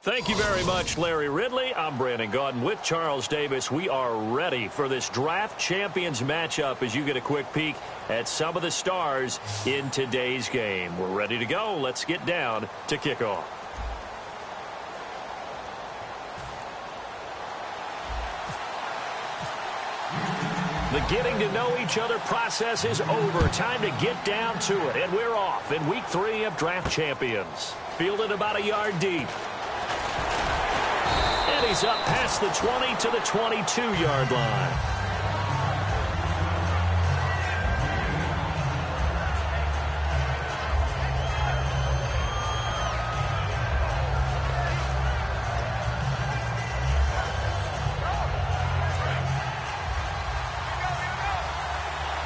Thank you very much, Larry Ridley. I'm Brandon Gaudin with Charles Davis. We are ready for this draft champions matchup as you get a quick peek at some of the stars in today's game. We're ready to go. Let's get down to kickoff. The getting to know each other process is over. Time to get down to it. And we're off in week 3 of draft champions. Fielded about a yard deep. And he's up past the 20 to the 22-yard line.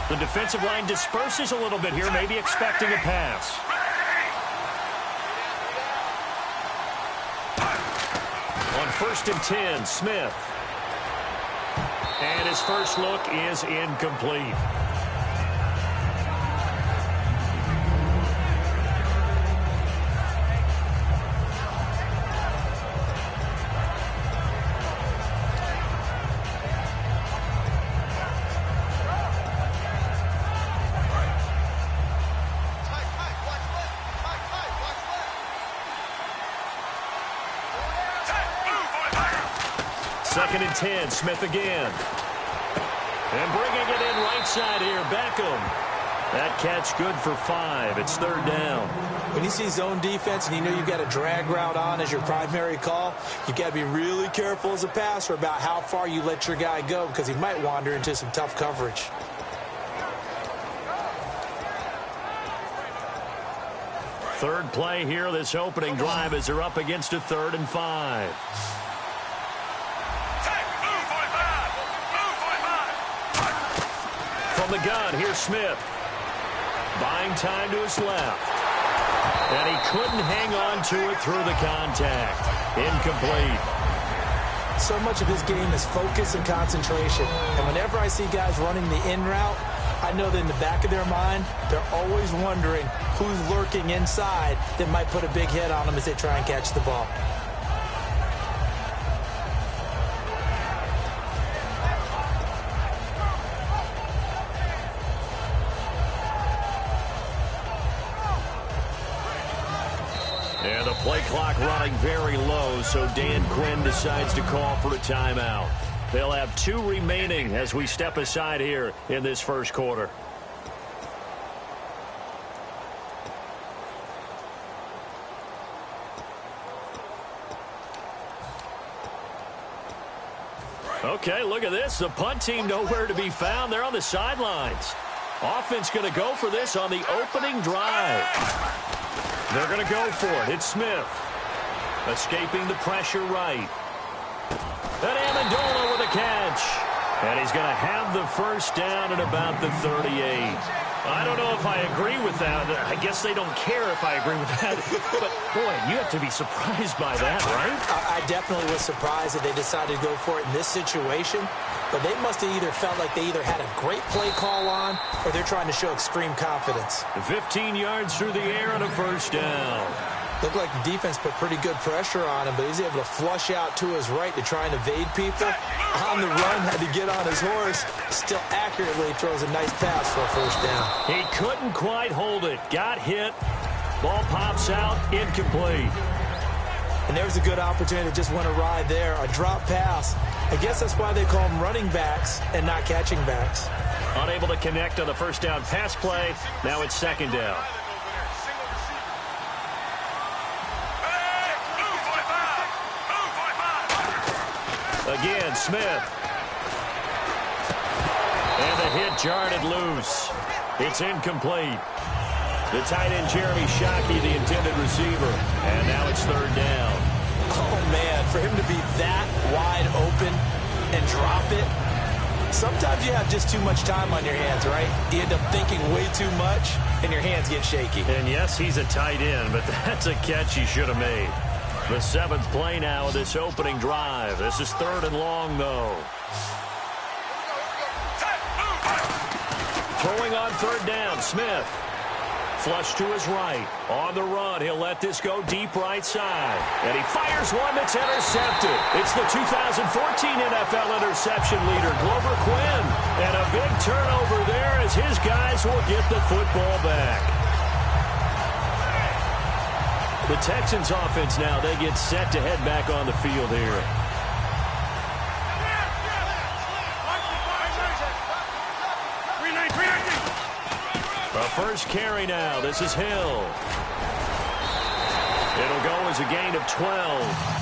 The defensive line disperses a little bit here, maybe expecting a pass. On 1st and 10, Smith. And his first look is incomplete. Second and 10, Smith again. And bringing it in right side here, Beckham. That catch good for 5. It's 3rd down. When you see zone defense and you know you've got a drag route on as your primary call, you've got to be really careful as a passer about how far you let your guy go because he might wander into some tough coverage. Third play here, this opening drive as they're up against a 3rd and 5. From the gun, here's Smith. Buying time to his left. And he couldn't hang on to it through the contact. Incomplete. So much of his game is focus and concentration. And whenever I see guys running the in route, I know that in the back of their mind, they're always wondering who's lurking inside that might put a big hit on them as they try and catch the ball. And the play clock running very low, so Dan Quinn decides to call for a timeout. They'll have 2 remaining as we step aside here in this first quarter. Okay, look at this. The punt team nowhere to be found. They're on the sidelines. Offense going to go for this on the opening drive. They're going to go for it. It's Smith. Escaping the pressure right. And Amendola with a catch. And he's going to have the first down at about the 38. I don't know if I agree with that. I guess they don't care if I agree with that. But, boy, you have to be surprised by that, right? I definitely was surprised that they decided to go for it in this situation. But they must have either felt like they either had a great play call on or they're trying to show extreme confidence. 15 yards through the air and a first down. Looked like the defense put pretty good pressure on him, but he's able to flush out to his right to try and evade people. On the run, had to get on his horse. Still accurately throws a nice pass for a first down. He couldn't quite hold it. Got hit. Ball pops out. Incomplete. And there's a good opportunity to just win a ride there. A drop pass. I guess that's why they call them running backs and not catching backs. Unable to connect on the first down pass play. Now it's 2nd down. Again, Smith. And the hit jarred it loose. It's incomplete. The tight end, Jeremy Shockey, the intended receiver. And now it's 3rd down. Oh, man, for him to be that wide open and drop it. Sometimes you have just too much time on your hands, right? You end up thinking way too much, and your hands get shaky. And, yes, he's a tight end, but that's a catch he should have made. The 7th play now of this opening drive. This is 3rd and long, though. Throwing on 3rd down, Smith. Flush to his right. On the run, he'll let this go deep right side. And he fires one that's intercepted. It's the 2014 NFL interception leader, Glover Quinn. And a big turnover there as his guys will get the football back. The Texans offense now, they get set to head back on the field here. First carry now. This is Hill. It'll go as a gain of 12.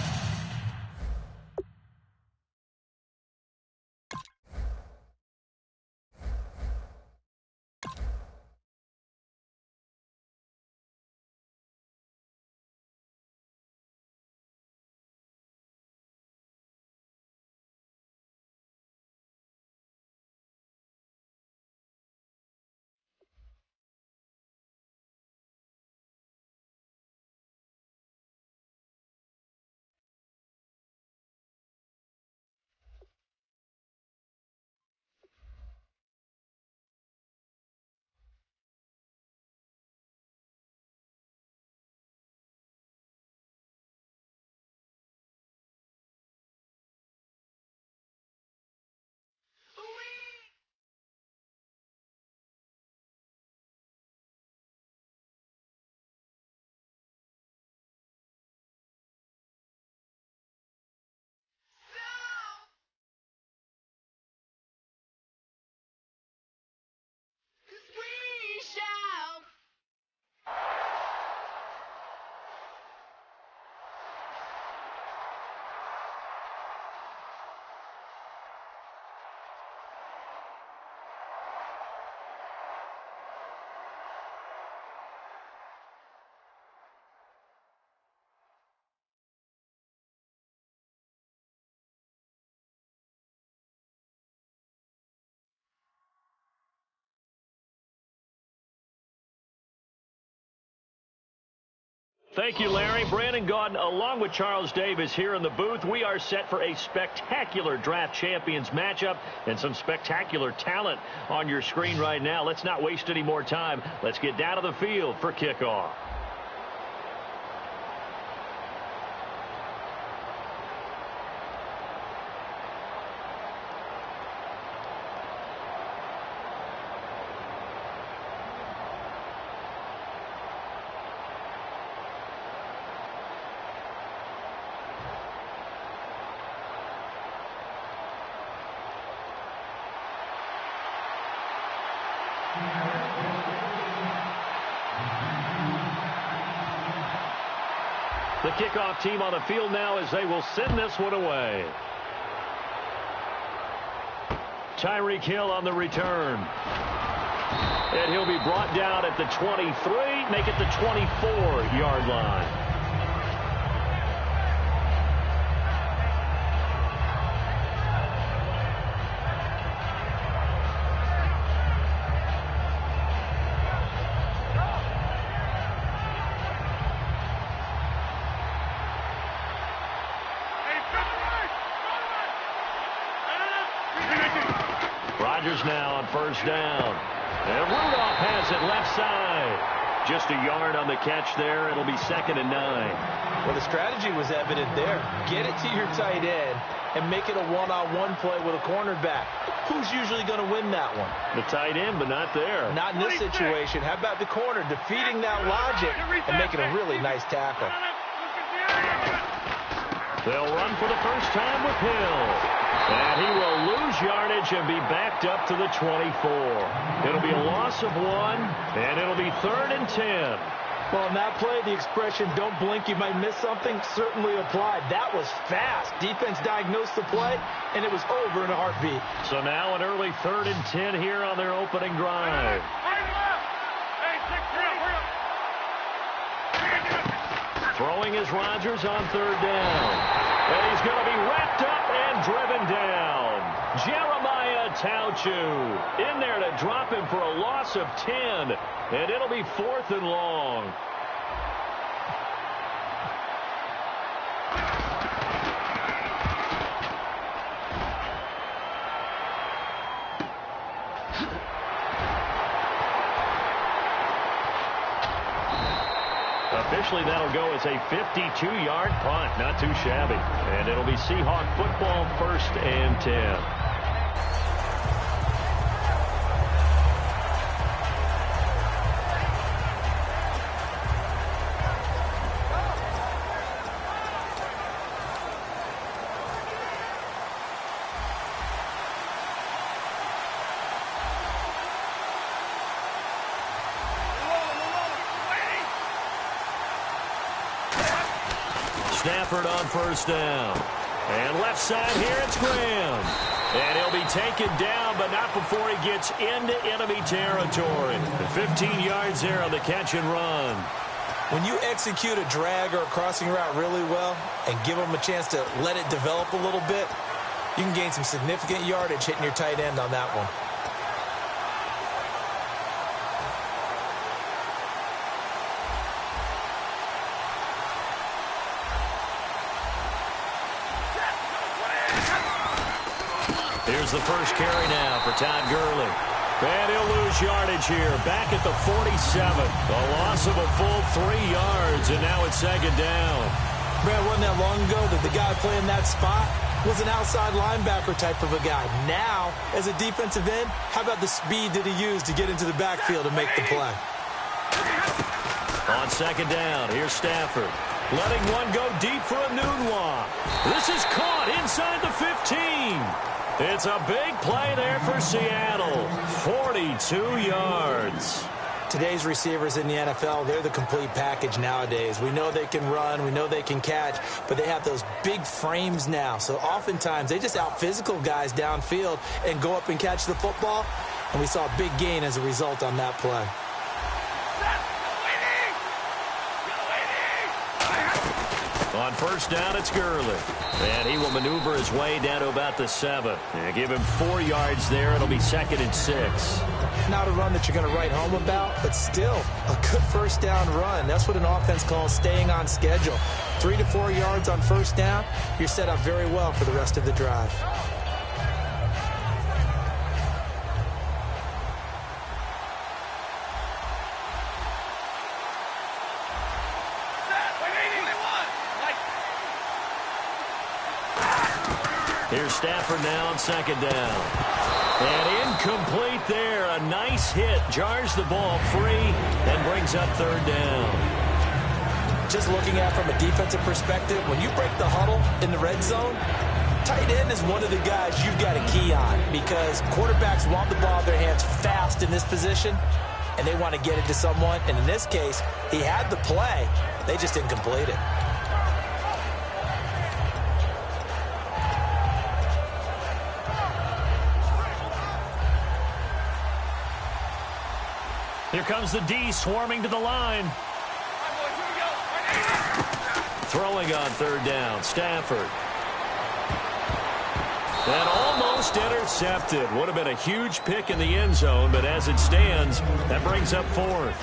Thank you, Larry. Brandon Gaudin, along with Charles Davis here in the booth. We are set for a spectacular draft champions matchup and some spectacular talent on your screen right now. Let's not waste any more time. Let's get down to the field for kickoff. The kickoff team on the field now as they will send this one away. Tyreek Hill on the return. And he'll be brought down at the 23, make it the 24-yard line. Now on first down. And Rudolph has it left side. Just a yard on the catch there. It'll be 2nd and 9. Well, the strategy was evident there. Get it to your tight end and make it a one-on-one play with a cornerback. Who's usually going to win that one? The tight end, but not there. Not in this situation. How about the corner defeating that logic and making a really nice tackle? They'll run for the first time with Hill. And he will lose yardage and be backed up to the 24. It'll be a loss of 1, and it'll be 3rd and 10. Well, in that play, the expression, don't blink, you might miss something, certainly applied. That was fast. Defense diagnosed the play, and it was over in a heartbeat. So now an early 3rd and 10 here on their opening drive. Throwing is Rodgers on 3rd down. And he's going to be wrapped up and driven down. Jeremiah Tauchu in there to drop him for a loss of 10. And it'll be 4th and long. Officially, that'll go as a 52-yard punt. Not too shabby. And it'll be Seahawk football, 1st and 10. Stafford on 1st down. And left side here, it's Graham. And he'll be taken down, but not before he gets into enemy territory. 15 yards there on the catch and run. When you execute a drag or a crossing route really well and give them a chance to let it develop a little bit, you can gain some significant yardage hitting your tight end on that one. Here's the first carry now for Todd Gurley. And he'll lose yardage here. Back at the 47. A loss of a full 3 yards, and now it's 2nd down. Brad, wasn't that long ago that the guy playing that spot was an outside linebacker type of a guy. Now, as a defensive end, how about the speed that he used to get into the backfield and make the play? On 2nd down, here's Stafford. Letting one go deep for a Nunwa. This is caught inside the 15. It's a big play there for Seattle. 42 yards. Today's receivers in the NFL, they're the complete package nowadays. We know they can run, we know they can catch, but they have those big frames now. So oftentimes they just out-physical guys downfield and go up and catch the football. And we saw a big gain as a result on that play. On 1st down, it's Gurley. And he will maneuver his way down to about the 7. And give him 4 yards there. It'll be 2nd and 6. Not a run that you're going to write home about, but still a good 1st down run. That's what an offense calls staying on schedule. 3 to 4 yards on 1st down, you're set up very well for the rest of the drive. Here's Stafford now on 2nd down. And incomplete there. A nice hit. Jars the ball free and brings up 3rd down. Just looking at it from a defensive perspective, when you break the huddle in the red zone, tight end is one of the guys you've got to key on because quarterbacks want the ball in their hands fast in this position, and they want to get it to someone. And in this case, he had the play. They just didn't complete it. Here comes the D swarming to the line. Throwing on 3rd down, Stafford. And almost intercepted. Would have been a huge pick in the end zone, but as it stands, that brings up 4th.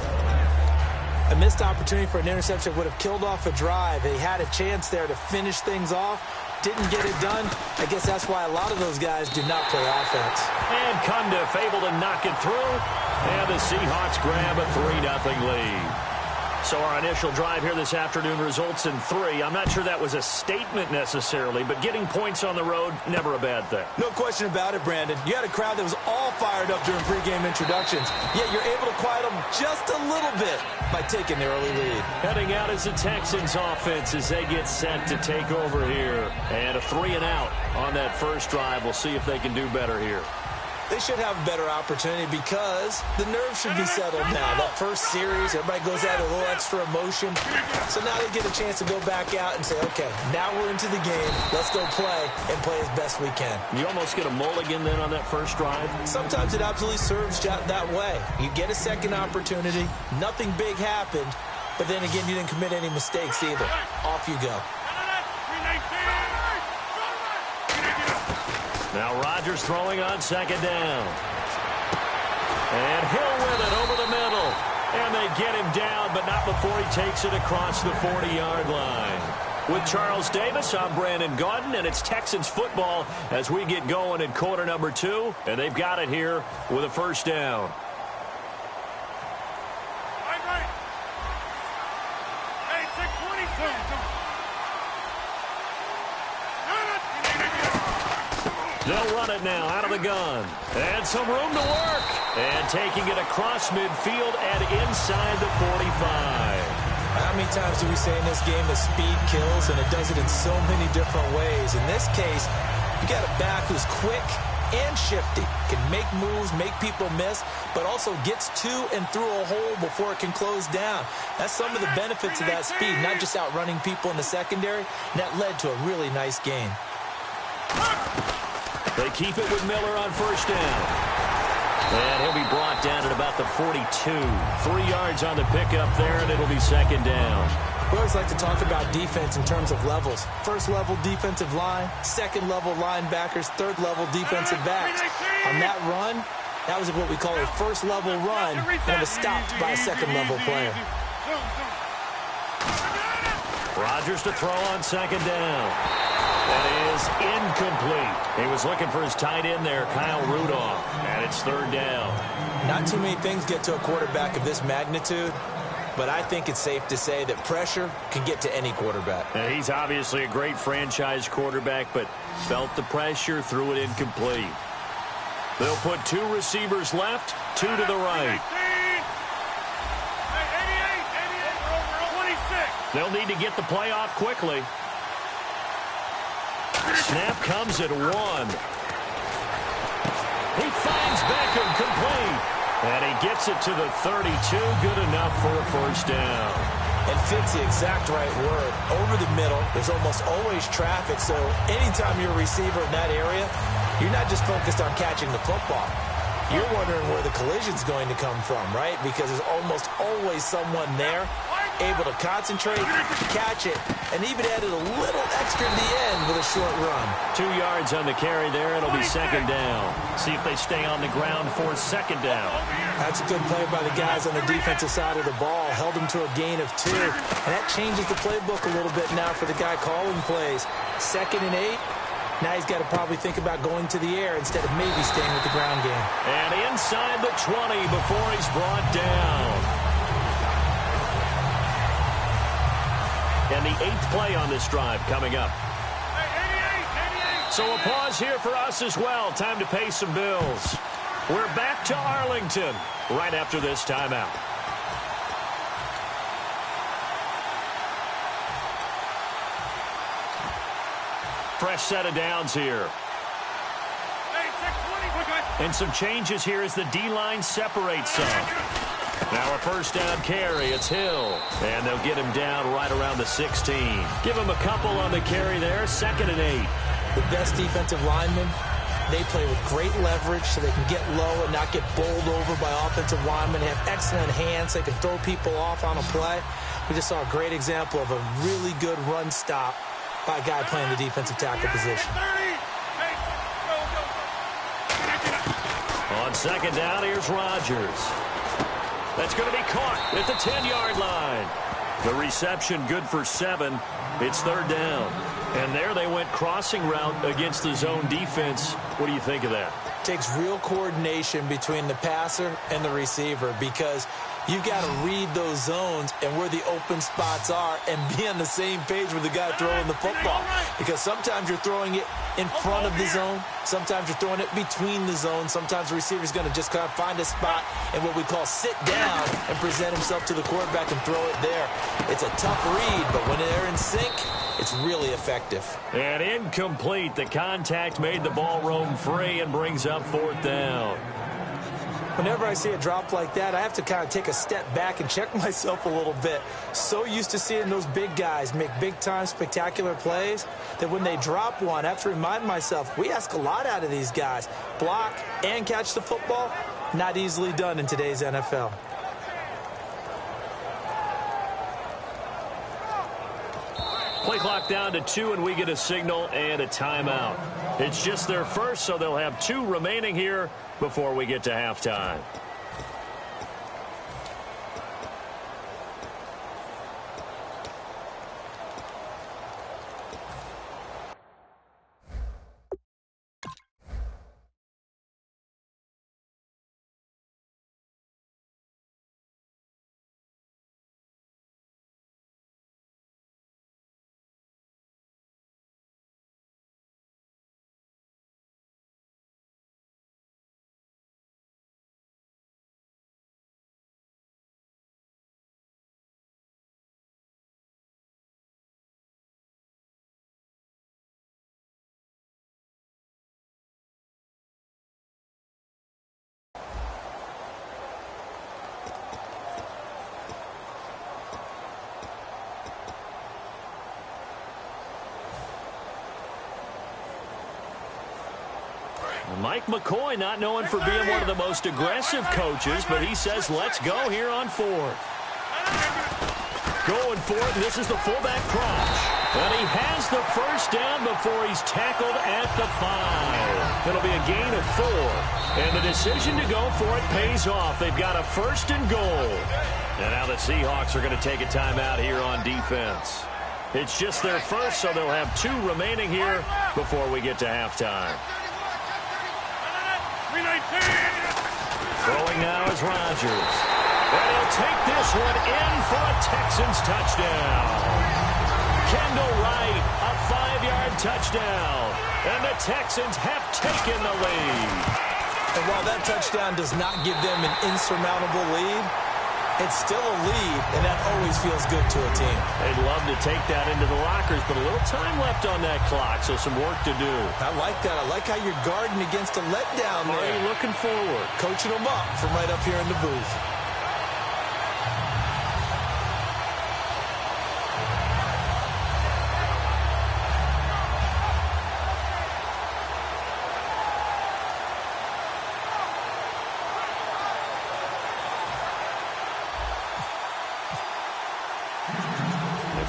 A missed opportunity for an interception would have killed off a drive. They had a chance there to finish things off. Didn't get it done. I guess that's why a lot of those guys do not play offense. And Cundiff able to knock it through. And the Seahawks grab a 3-0 lead. So our initial drive here this afternoon results in 3. I'm not sure that was a statement necessarily, but getting points on the road, never a bad thing. No question about it, Brandon. You had a crowd that was all fired up during pregame introductions, yet you're able to quiet them just a little bit by taking the early lead. Heading out is the Texans offense as they get set to take over here. And a 3-and-out on that first drive. We'll see if they can do better here. They should have a better opportunity because the nerves should be settled now. That first series, everybody goes out with a little extra emotion. So now they get a chance to go back out and say, okay, now we're into the game. Let's go play and play as best we can. You almost get a mulligan then on that first drive? Sometimes it absolutely serves that way. You get a second opportunity. Nothing big happened. But then again, you didn't commit any mistakes either. Off you go. Now Rodgers throwing on 2nd down. And Hill with it over the middle. And they get him down, but not before he takes it across the 40-yard line. With Charles Davis, I'm Brandon Gaudin, and it's Texans football as we get going in quarter number 2. And they've got it here with a 1st down. They'll run it now out of the gun. And some room to work. And taking it across midfield and inside the 45. How many times do we say in this game that speed kills, and it does it in so many different ways? In this case, you got a back who's quick and shifty, can make moves, make people miss, but also gets to and through a hole before it can close down. That's some of the benefits of that speed, not just outrunning people in the secondary. And that led to a really nice gain. They keep it with Miller on first down. And he'll be brought down at about the 42. 3 yards on the pickup there, and it'll be second down. We always like to talk about defense in terms of levels. First level defensive line, second level linebackers, third level defensive backs. On that run, that was what we call a first level run, and it was stopped by a second level player. Rodgers to throw on second down. That is incomplete. He was looking for his tight end there, Kyle Rudolph, and it's third down. Not too many things get to a quarterback of this magnitude, but I think it's safe to say that pressure can get to any quarterback. And he's obviously a great franchise quarterback, but felt the pressure, threw it incomplete. They'll put 2 receivers left, 2 to the right. They'll need to get the play off quickly. Snap comes at 1. He finds Beckham complete. And he gets it to the 32. Good enough for a first down. And fits the exact right word. Over the middle, there's almost always traffic. So anytime you're a receiver in that area, you're not just focused on catching the football. You're wondering where the collision's going to come from, right? Because there's almost always someone there able to concentrate, catch it, and even added a little extra to the end with a short run. 2 yards on the carry there. It'll be second down. See if they stay on the ground for second down. That's a good play by the guys on the defensive side of the ball. Held them to a gain of 2. And that changes the playbook a little bit now for the guy calling plays. 2nd and 8. Now he's got to probably think about going to the air instead of maybe staying with the ground game. And inside the 20 before he's brought down. And the 8th play on this drive coming up. So a pause here for us as well. Time to pay some bills. We're back to Arlington right after this timeout. Fresh set of downs here. And some changes here as the D-line separates some. Now a first down carry. It's Hill. And they'll get him down right around the 16. Give him a couple on the carry there. 2nd and 8. The best defensive linemen, they play with great leverage so they can get low and not get bowled over by offensive linemen. They have excellent hands. They can throw people off on a play. We just saw a great example of a really good run stop by a guy playing the defensive tackle position. On second down, here's Rodgers. That's going to be caught at the 10-yard line. The reception good for 7. It's third down. And there they went crossing route against the zone defense. What do you think of that? Takes real coordination between the passer and the receiver because you've got to read those zones and where the open spots are and be on the same page with the guy throwing the football. Because sometimes you're throwing it in front of the zone. Sometimes you're throwing it between the zones. Sometimes the receiver's going to just kind of find a spot and what we call sit down and present himself to the quarterback and throw it there. It's a tough read, but when they're in sync, it's really effective. And incomplete. The contact made the ball roam free and brings up fourth down. Whenever I see a drop like that, I have to kind of take a step back and check myself a little bit. So used to seeing those big guys make big-time spectacular plays that when they drop one, I have to remind myself, we ask a lot out of these guys. Block and catch the football, not easily done in today's NFL. Play clock down to 2, and we get a signal and a timeout. It's just their first, so they'll have 2 remaining here before we get to halftime. Mike McCoy not known for being one of the most aggressive coaches, but he says let's go here on 4th. Going for it, and this is the fullback crunch. And he has the first down before he's tackled at the 5. It'll be a gain of 4. And the decision to go for it pays off. They've got a 1st and goal. And now the Seahawks are going to take a timeout here on defense. It's just their first, so they'll have 2 remaining here before we get to halftime. Throwing now is Rodgers. And he'll take this one in for a Texans touchdown. Kendall Wright, a 5-yard touchdown. And the Texans have taken the lead. And while that touchdown does not give them an insurmountable lead, it's still a lead, and that always feels good to a team. They'd love to take that into the lockers, but a little time left on that clock, so some work to do. I like that. I like how you're guarding against a letdown there. Already looking forward. Coaching them up from right up here in the booth.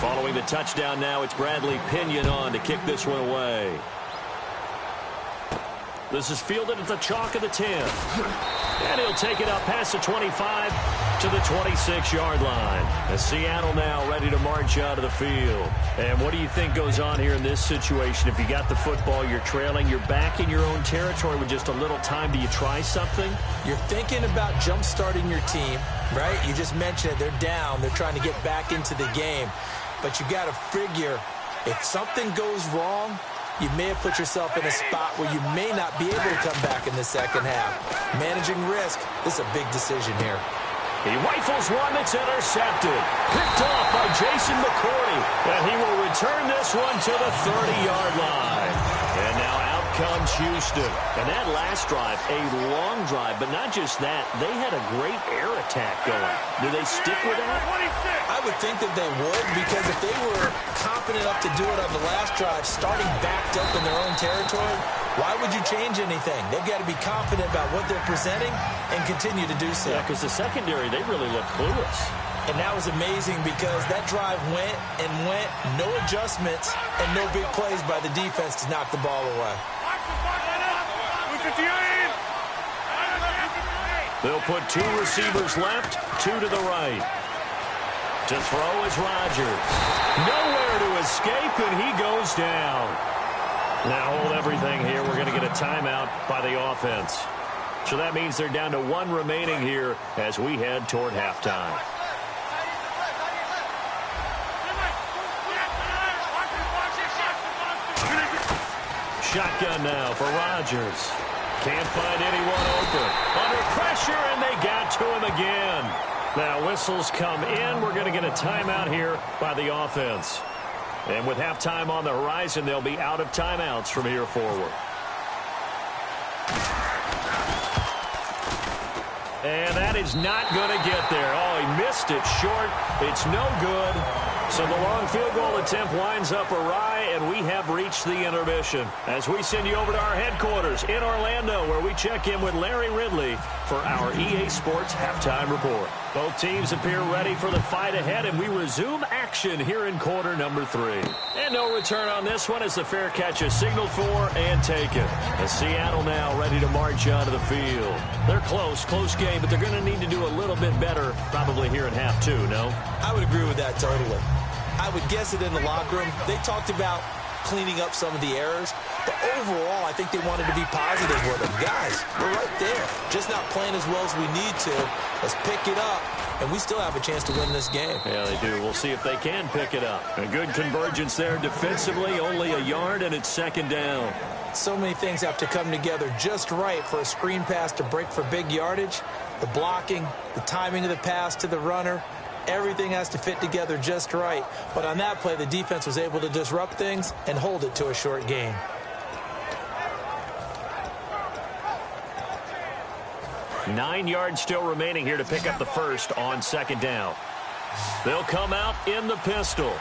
Following the touchdown now, it's Bradley Pinion on to kick this one away. This is fielded at the chalk of the 10. And he'll take it up past the 25 to the 26-yard line. And Seattle now ready to march out of the field. And what do you think goes on here in this situation? If you got the football, you're trailing, you're back in your own territory with just a little time. Do you try something? You're thinking about jump-starting your team, right? You just mentioned it. They're down. They're trying to get back into the game. But you got to figure, if something goes wrong, you may have put yourself in a spot where you may not be able to come back in the second half. Managing risk, this is a big decision here. He rifles one that's intercepted. Picked off by Jason McCourty. And he will return this one to the 30-yard line. And now out comes Houston. And that last drive, a long drive, but not just that. They had a great air attack going. Do they stick with that? I would think that they would, because if they were confident enough to do it on the last drive, starting backed up in their own territory, why would you change anything? They've got to be confident about what they're presenting and continue to do so. Yeah, because the secondary, they really look clueless. And that was amazing because that drive went and went, no adjustments and no big plays by the defense to knock the ball away. They'll put 2 receivers left, 2 to the right. To throw is Rodgers. Nowhere to escape, and he goes down. Now hold everything here. We're going to get a timeout by the offense. So that means they're down to 1 remaining here as we head toward halftime. Shotgun now for Rodgers. Can't find anyone open. Under pressure, and they got to him again. Now whistles come in. We're going to get a timeout here by the offense. And with halftime on the horizon, they'll be out of timeouts from here forward. And that is not going to get there. Oh, he missed it short. It's no good. So the long field goal attempt winds up awry, and we have reached the intermission. As we send you over to our headquarters in Orlando, where we check in with Larry Ridley for our EA Sports Halftime Report. Both teams appear ready for the fight ahead, and we resume action here in quarter number 3. And no return on this one as the fair catch is signaled for and taken. As Seattle now ready to march onto the field. They're close game, but they're going to need to do a little bit better probably here in half 2, no? I would agree with that totally. I would guess it in the locker room. They talked about cleaning up some of the errors, but overall, I think they wanted to be positive with them. Guys, we're right there. Just not playing as well as we need to. Let's pick it up, and we still have a chance to win this game. Yeah, they do. We'll see if they can pick it up. A good convergence there defensively, only a yard, and it's second down. So many things have to come together just right for a screen pass to break for big yardage. The blocking, the timing of the pass to the runner, everything has to fit together just right. But on that play, the defense was able to disrupt things and hold it to a short gain. Nine yards still remaining here to pick up the first on second down. They'll come out in the pistol.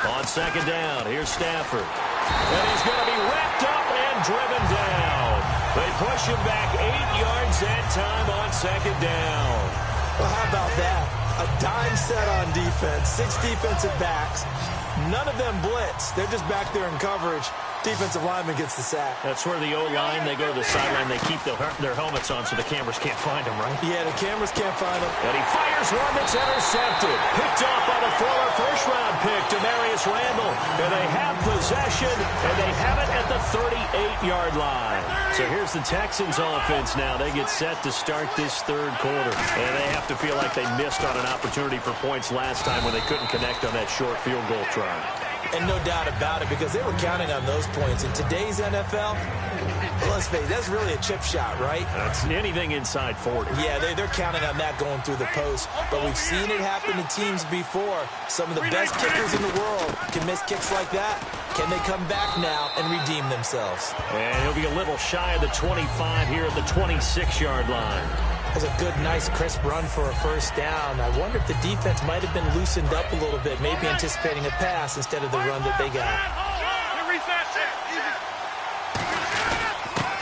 On On second down, here's Stafford. And he's going to be wrapped up and driven down. They push him back 8 yards that time on second down. Well, how about that? A dime set on defense, 6 defensive backs. None of them blitz. They're just back there in coverage. Defensive lineman gets the sack. That's where the O-line, they go to the sideline, they keep their helmets on so the cameras can't find them, right? Yeah, the cameras can't find them. And he fires one that's intercepted. Picked off by the former first-round pick, Demarius Randall. And they have possession, and they have it at the 38-yard line. So here's the Texans offense now. They get set to start this third quarter. And they have to feel like they missed on an opportunity for points last time when they couldn't connect on that short field goal try. And no doubt about it, because they were counting on those points. In today's NFL, let's face it, that's really a chip shot, right? That's anything inside 40. Yeah, they're counting on that going through the post. But we've seen it happen to teams before. Some of the best kickers in the world can miss kicks like that. Can they come back now and redeem themselves? And he'll be a little shy of the 25 here at the 26-yard line. That's a good, nice, crisp run for a first down. I wonder if the defense might have been loosened up a little bit, maybe anticipating a pass instead of the run that they got.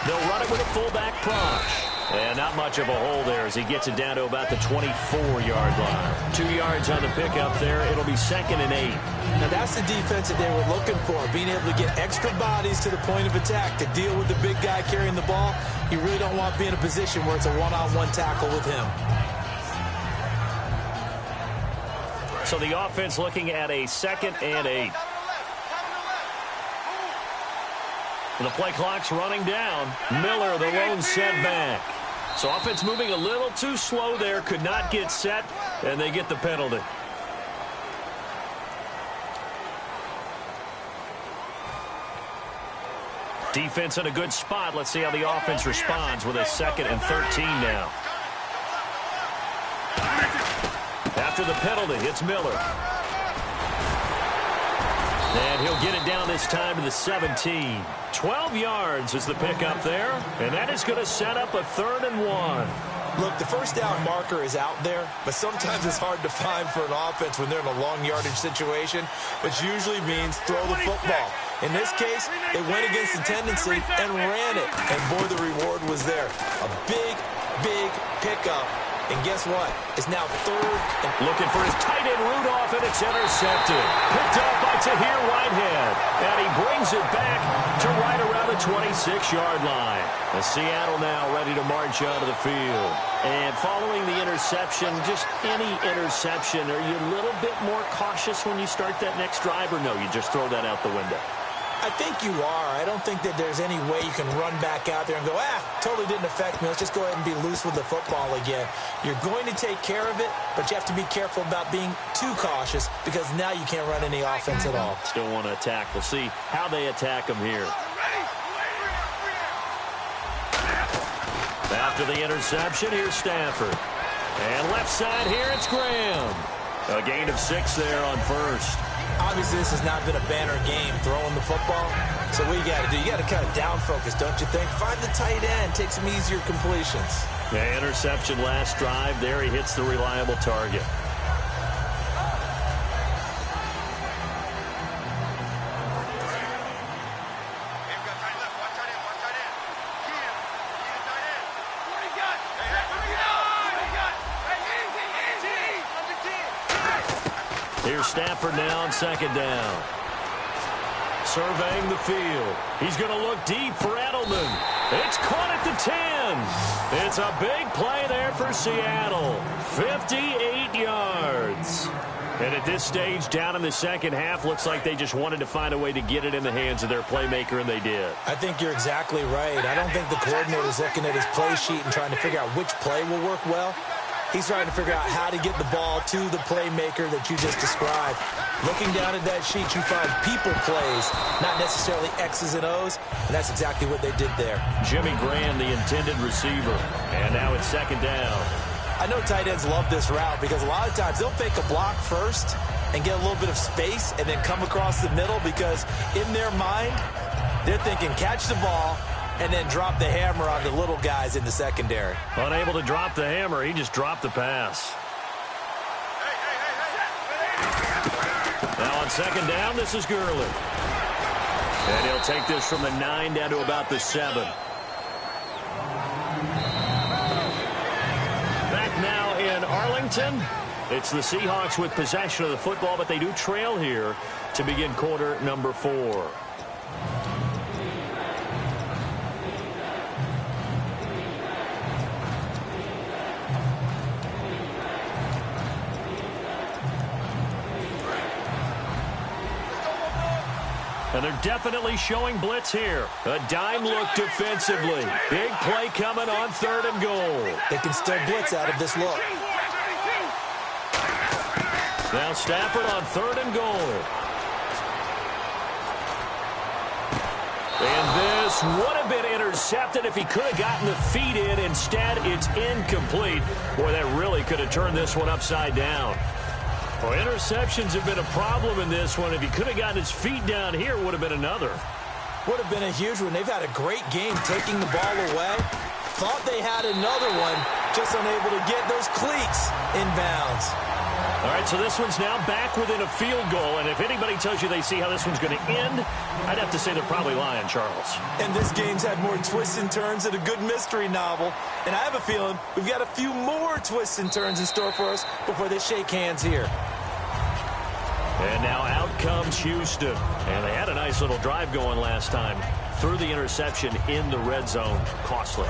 They'll run it with a fullback Prosh. And not much of a hole there as he gets it down to about the 24-yard line. 2 yards on the pickup there. It'll be 2nd and 8. Now that's the defense that they were looking for, being able to get extra bodies to the point of attack to deal with the big guy carrying the ball. You really don't want to be in a position where it's a one-on-one tackle with him. So the offense looking at a 2nd and 8. And the play clock's running down. Miller, the lone setback. So offense moving a little too slow there. Could not get set, and they get the penalty. Defense in a good spot. Let's see how the offense responds with a 2nd and 13 now. After the penalty, it's Miller. And he'll get it down this time to the 17. 12 yards is the pickup there. And that is going to set up a 3rd and 1. Look, the first down marker is out there, but sometimes it's hard to find for an offense when they're in a long yardage situation, which usually means throw the football. In this case, they went against the tendency and ran it. And boy, the reward was there. A big, big pickup. And guess what? It's now 3rd. And looking for his tight end Rudolph, and it's intercepted. Picked up by Tahir Whitehead. And he brings it back to right around the 26-yard line. And Seattle now ready to march onto the field. And following the interception, just any interception, are you a little bit more cautious when you start that next drive, or no, you just throw that out the window? I think you are. I don't think that there's any way you can run back out there and go, totally didn't affect me. Let's just go ahead and be loose with the football again. You're going to take care of it, but you have to be careful about being too cautious because now you can't run any offense at all. Still want to attack. We'll see how they attack them here. After the interception, here's Stafford. And left side here, it's Graham. A gain of 6 there on first. Obviously, this has not been a banner game throwing the football. So what you got to do, you got to kind of down focus, don't you think? Find the tight end, take some easier completions. Yeah, interception last drive. There he hits the reliable target. Here's Stafford now on 2nd down. Surveying the field. He's going to look deep for Edelman. It's caught at the 10. It's a big play there for Seattle. 58 yards. And at this stage, down in the second half, looks like they just wanted to find a way to get it in the hands of their playmaker, and they did. I think you're exactly right. I don't think the coordinator's looking at his play sheet and trying to figure out which play will work well. He's trying to figure out how to get the ball to the playmaker that you just described. Looking down at that sheet, you find people plays, not necessarily X's and O's, and that's exactly what they did there. Jimmy Graham, the intended receiver, and now it's 2nd down. I know tight ends love this route because a lot of times they'll fake a block first and get a little bit of space and then come across the middle because in their mind, they're thinking catch the ball, and then drop the hammer on the little guys in the secondary. Unable to drop the hammer, he just dropped the pass. Now on On second down, this is Gurley. And he'll take this from the 9 down to about the 7. Back now in Arlington. It's the Seahawks with possession of the football, but they do trail here to begin quarter number 4. And they're definitely showing blitz here. A dime look defensively. Big play coming on 3rd and goal. They can still blitz out of this look. Now Stafford on 3rd and goal. And this would have been intercepted if he could have gotten the feet in. Instead, it's incomplete. Boy, that really could have turned this one upside down. Well, interceptions have been a problem in this one. If he could have gotten his feet down here, would have been another. Would have been a huge one. They've had a great game taking the ball away. Thought they had another one, just unable to get those cleats inbounds. All right, so this one's now back within a field goal, and if anybody tells you they see how this one's going to end, I'd have to say they're probably lying, Charles. And this game's had more twists and turns than a good mystery novel, and I have a feeling we've got a few more twists and turns in store for us before they shake hands here. And now out comes Houston, and they had a nice little drive going last time. Threw the interception in the red zone. Costly.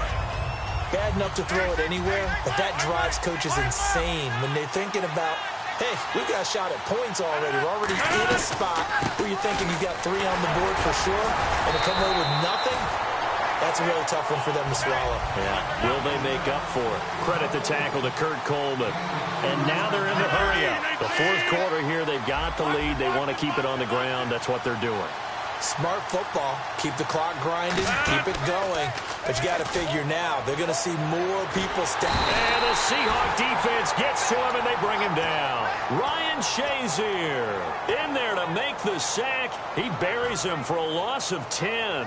Bad enough to throw it anywhere, but that drives coaches insane when they're thinking about, hey, we got a shot at points already. We're already in a spot where you're thinking you got 3 on the board for sure, and to come away with nothing, that's a really tough one for them to swallow. Yeah, will they make up for it? Credit the tackle to Kurt Coleman. And now they're in the hurry-up. The 4th quarter here, they've got the lead. They want to keep it on the ground. That's what they're doing. Smart football. Keep the clock grinding. Keep it going. But you got to figure now, they're going to see more people step. And the Seahawk defense gets to him, and they bring him down. Ryan Shazier in there to make the sack. He buries him for a loss of 10.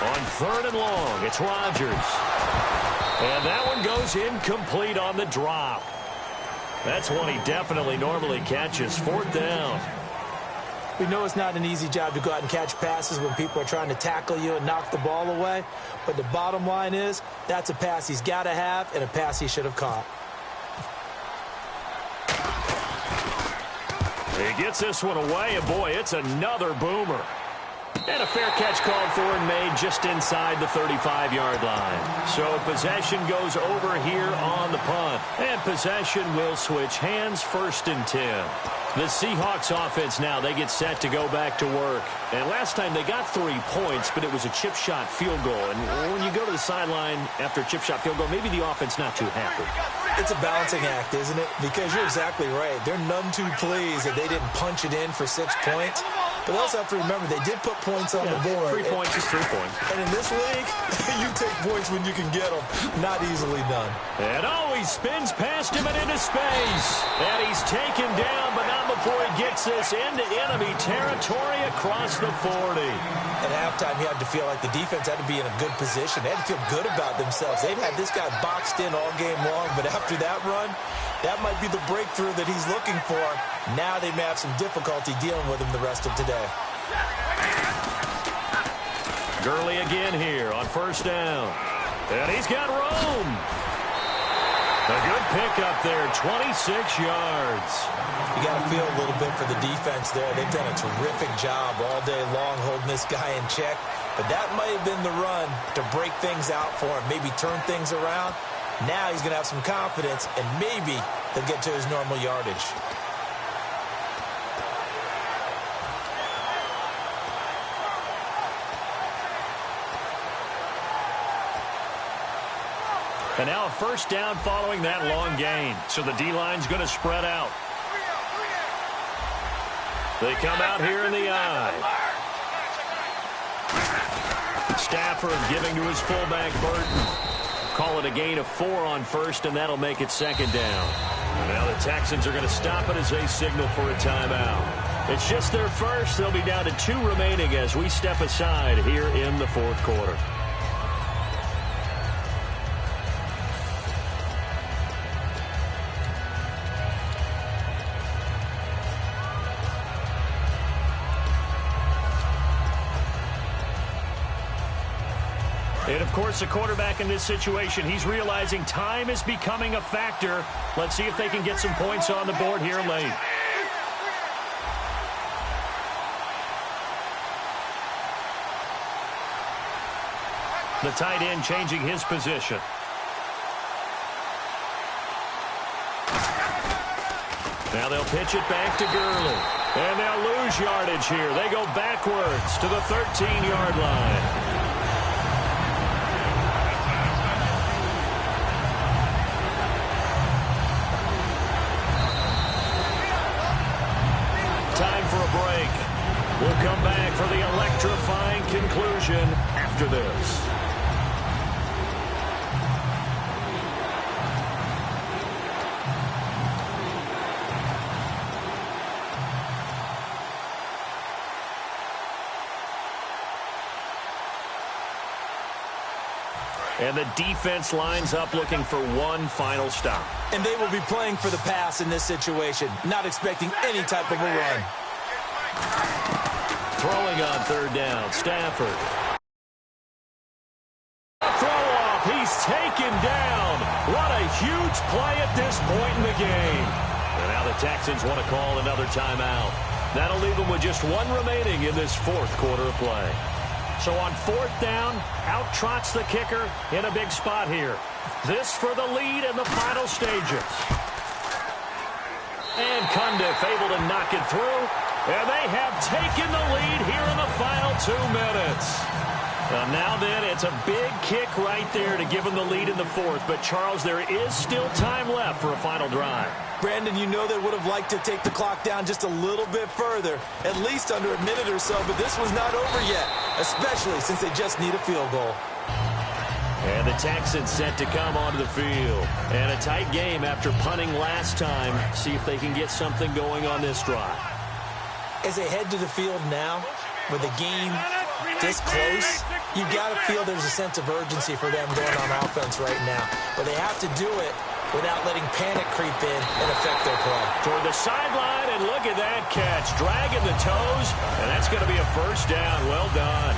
On 3rd and long, it's Rodgers. And that one goes incomplete on the drop. That's one he definitely normally catches. 4th down. We know it's not an easy job to go out and catch passes when people are trying to tackle you and knock the ball away. But the bottom line is, that's a pass he's got to have and a pass he should have caught. He gets this one away, and boy, it's another boomer. And a fair catch called for and made just inside the 35-yard line. So possession goes over here on the punt. And possession will switch hands, 1st and 10. The Seahawks offense now, they get set to go back to work. And last time they got 3 points, but it was a chip shot field goal. And when you go to the sideline after a chip shot field goal, maybe the offense not too happy. It's a balancing act, isn't it? Because you're exactly right. They're none too pleased that they didn't punch it in for 6 points. But they also have to remember they did put points on the board. 3 points is 3 points. And in this league, you take points when you can get them. Not easily done. And he spins past him and into space. And he's taken down, but not before he gets this into enemy territory across the 40. At halftime, you had to feel like the defense had to be in a good position. They had to feel good about themselves. They've had this guy boxed in all game long, but after that run, that might be the breakthrough that he's looking for. Now they may have some difficulty dealing with him the rest of today. Gurley again here on 1st down. And he's got room. A good pickup there, 26 yards. You got to feel a little bit for the defense there. They've done a terrific job all day long holding this guy in check. But that might have been the run to break things out for him, maybe turn things around. Now he's going to have some confidence, and maybe he'll get to his normal yardage. And now a 1st down following that long gain. So the D-line's going to spread out. They come out here in the eye. Stafford giving to his fullback, Burton. Call it a gain of 4 on 1st, and that'll make it 2nd down. Now the Texans are going to stop it as they signal for a timeout. It's just their first. They'll be down to 2 remaining as we step aside here in the fourth quarter. And, of course, the quarterback in this situation, he's realizing time is becoming a factor. Let's see if they can get some points on the board here late. The tight end changing his position. Now they'll pitch it back to Gurley. And they'll lose yardage here. They go backwards to the 13-yard line. Time for a break. We'll come back for the electrifying conclusion after this. And the defense lines up looking for one final stop. And they will be playing for the pass in this situation, not expecting any type of a run. Throwing on third down, Stafford. Throw off, he's taken down. What a huge play at this point in the game. And now the Texans want to call another timeout. That'll leave them with just 1 remaining in this fourth quarter of play. So on fourth down, out trots the kicker in a big spot here. This for the lead in the final stages. And Cundiff able to knock it through. And they have taken the lead here in the final 2 minutes. Now then, it's a big kick right there to give them the lead in the fourth. But, Charles, there is still time left for a final drive. Brandon, you know they would have liked to take the clock down just a little bit further, at least under a minute or so, but this was not over yet, especially since they just need a field goal. And the Texans set to come onto the field. And a tight game after punting last time. See if they can get something going on this drive. As they head to the field now, with the game this close, you got to feel there's a sense of urgency for them going on offense right now. But they have to do it without letting panic creep in and affect their play. Toward the sideline, and look at that catch. Dragging the toes, and that's going to be a first down. Well done.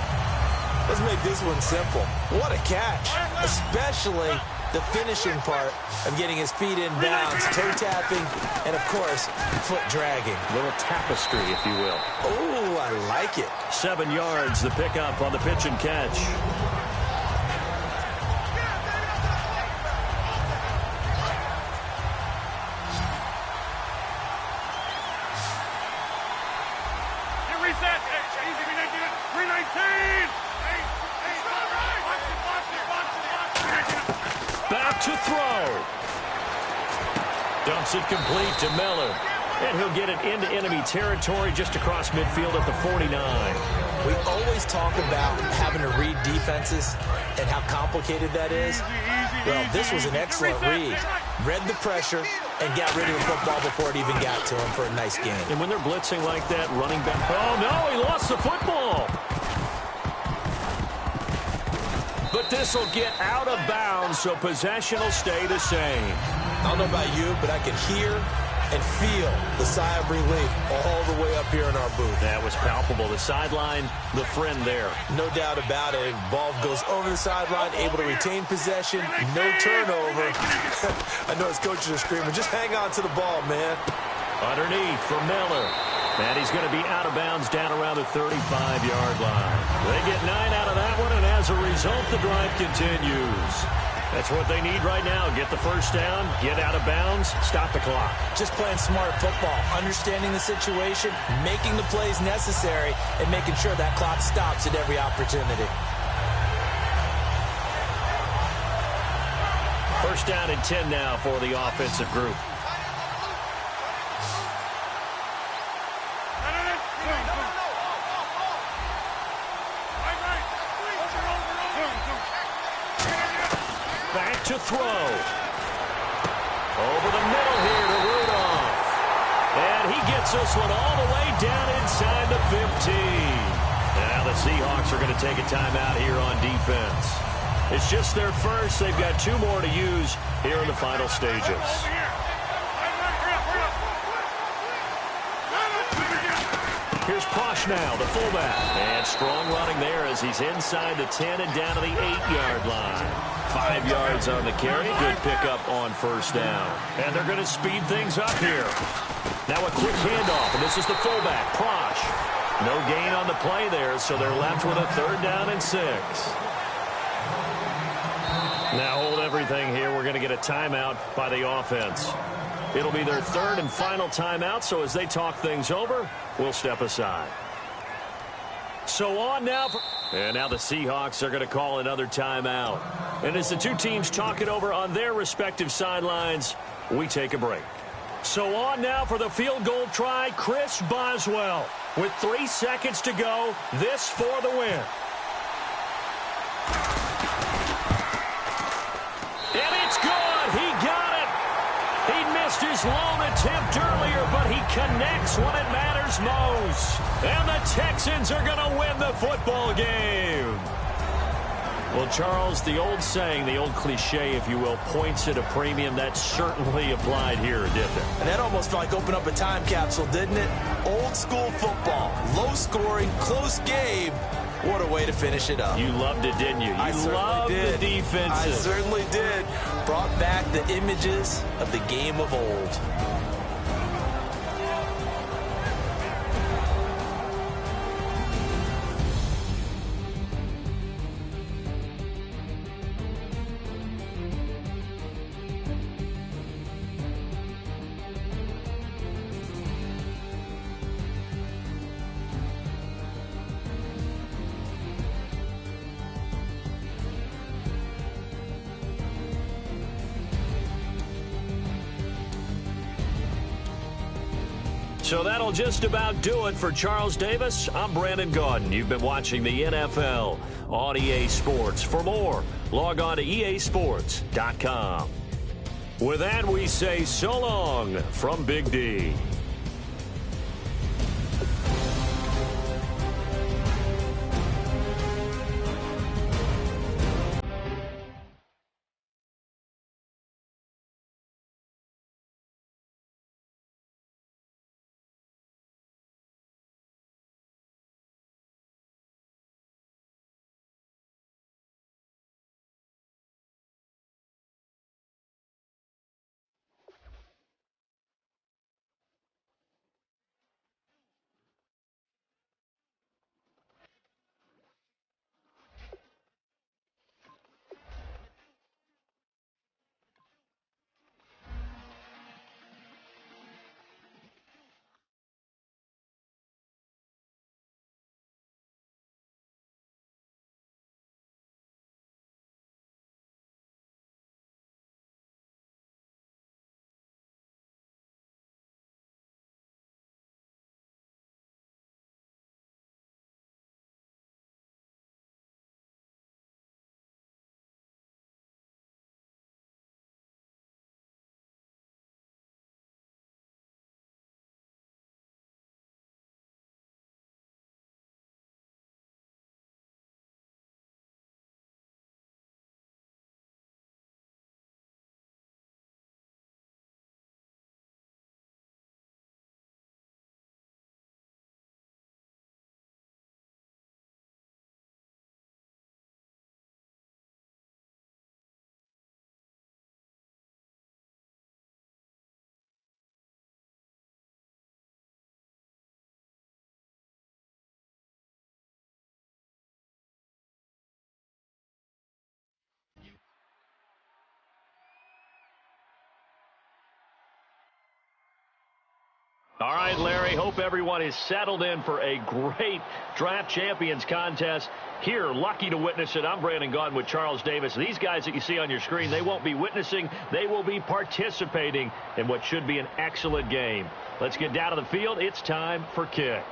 Let's make this one simple. What a catch, especially the finishing part of getting his feet in bounds, toe tapping, and, of course, foot dragging. A little tapestry, if you will. Oh, I like it. 7 yards, the pickup on the pitch and catch. Reset. 319. Back to throw. Dumps it complete to Miller. And he'll get it into enemy territory just across midfield at the 49. We always talk about having to read defenses and how complicated that is. Well, this was an excellent read. Read the pressure and got rid of the football before it even got to him for a nice gain. And when they're blitzing like that, running back. Oh, no, he lost the football. But this will get out of bounds, so possession will stay the same. I don't know about you, but I can hear and feel the sigh of relief all the way up here in our booth. That was palpable. The sideline, the friend there. No doubt about it. Ball goes over the sideline, able to retain possession, no turnover. I know his coaches are screaming, just hang on to the ball, man. Underneath for Miller. And he's going to be out of bounds down around the 35-yard line. They get 9 out of that one, and as a result, the drive continues. That's what they need right now. Get the first down, get out of bounds, stop the clock. Just playing smart football, understanding the situation, making the plays necessary, and making sure that clock stops at every opportunity. First down and 10 now for the offensive group. Back to throw. Over the middle here to And he gets this one all the way down inside the 15. Now the Seahawks are going to take a timeout here on defense. It's just their first. They've got 2 more to use here in the final stages. Here's Prosh now, the fullback. And strong running there as he's inside the 10 and down to the 8-yard line. 5 yards on the carry. Good pickup on first down. And they're going to speed things up here. Now a quick handoff, and this is the fullback, Prosh. No gain on the play there, so they're left with a 3rd down and 6. Now hold everything here. We're going to get a timeout by the offense. It'll be their 3rd and final timeout, so as they talk things over, we'll step aside. So on now. And now the Seahawks are going to call another timeout. And as the 2 teams talk it over on their respective sidelines, we take a break. So on now for the field goal try, Chris Boswell. With 3 seconds to go, this for the win. And it's good. He got it. He missed his lone attempt earlier, but he connects when it matters most. And the Texans are going to win the football game. Well, Charles, the old saying, the old cliche, if you will, points at a premium, that certainly applied here, didn't it? And that almost felt like opened up a time capsule, didn't it? Old school football, low scoring, close game. What a way to finish it up. You loved it, didn't you? You loved the defenses. I certainly did. Brought back the images of the game of old. So that'll just about do it for Charles Davis. I'm Brandon Gaudin. You've been watching the NFL on EA Sports. For more, log on to easports.com. With that, we say so long from Big D. All right, Larry, hope everyone is settled in for a great Draft Champions contest. Here, lucky to witness it. I'm Brandon Gaudin with Charles Davis. These guys that you see on your screen, they won't be witnessing. They will be participating in what should be an excellent game. Let's get down to the field. It's time for kick.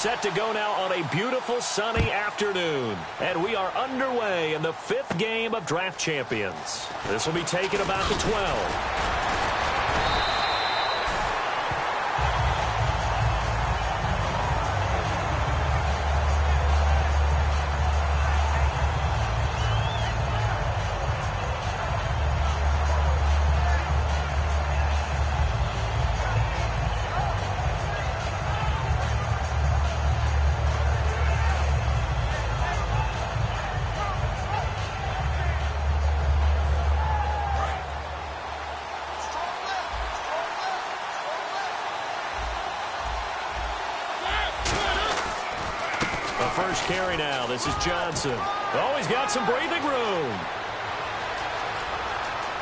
set to go now on a beautiful sunny afternoon. And we are underway in the 5th game of Draft Champions. This will be taken about the 12. First carry now. This is Johnson. Oh, he's got some breathing room.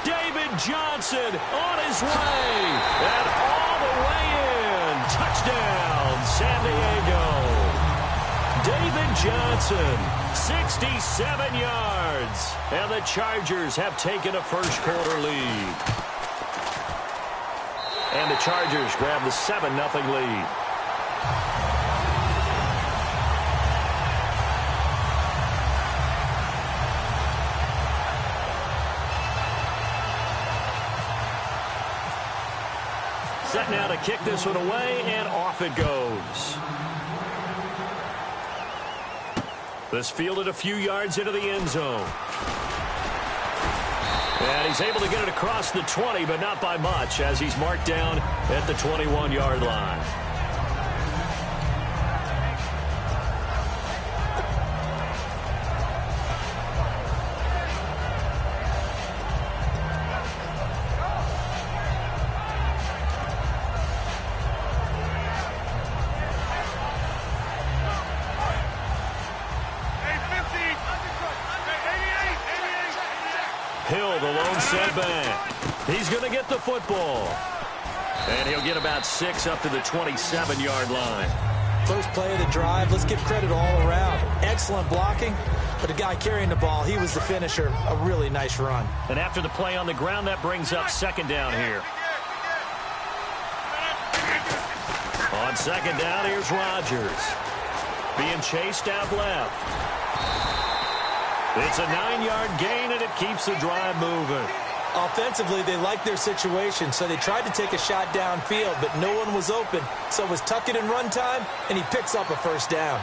David Johnson on his way. And all the way in. Touchdown, San Diego. David Johnson, 67 yards. And the Chargers have taken a first-quarter lead. And the Chargers grab the 7-0 lead. Set now to kick this one away, and off it goes. This fielded a few yards into the end zone. And he's able to get it across the 20, but not by much, as he's marked down at the 21-yard line. Hill, the lone setback. He's going to get the football. And he'll get about 6 up to the 27-yard line. First play of the drive, let's give credit all around. Excellent blocking, but the guy carrying the ball, he was the finisher. A really nice run. And after the play on the ground, that brings up second down here. On second down, here's Rodgers. Being chased out left. It's a 9-yard gain, and it keeps the drive moving. Offensively, they liked their situation, so they tried to take a shot downfield, but no one was open. So it was tuck it and run time, and he picks up a first down.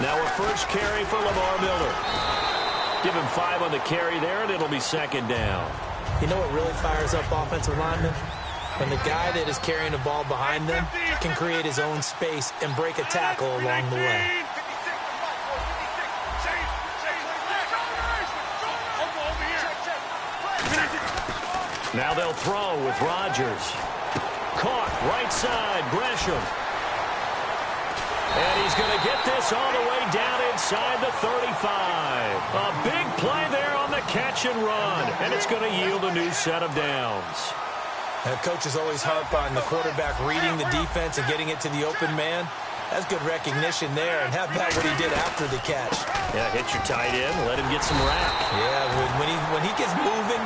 Now a first carry for Lamar Miller. Give him 5 on the carry there, and it'll be second down. You know what really fires up offensive linemen? When the guy that is carrying the ball behind them can create his own space and break a tackle along the way. Now they'll throw with Rodgers. Caught right side, Gresham. And he's going to get this all the way down inside the 35. A big play there on the catch and run. And it's going to yield a new set of downs. And coaches always harp on the quarterback reading the defense and getting it to the open man. That's good recognition there. And how about what he did after the catch? Yeah, hit your tight end, let him get some rack. Yeah, when he gets moving,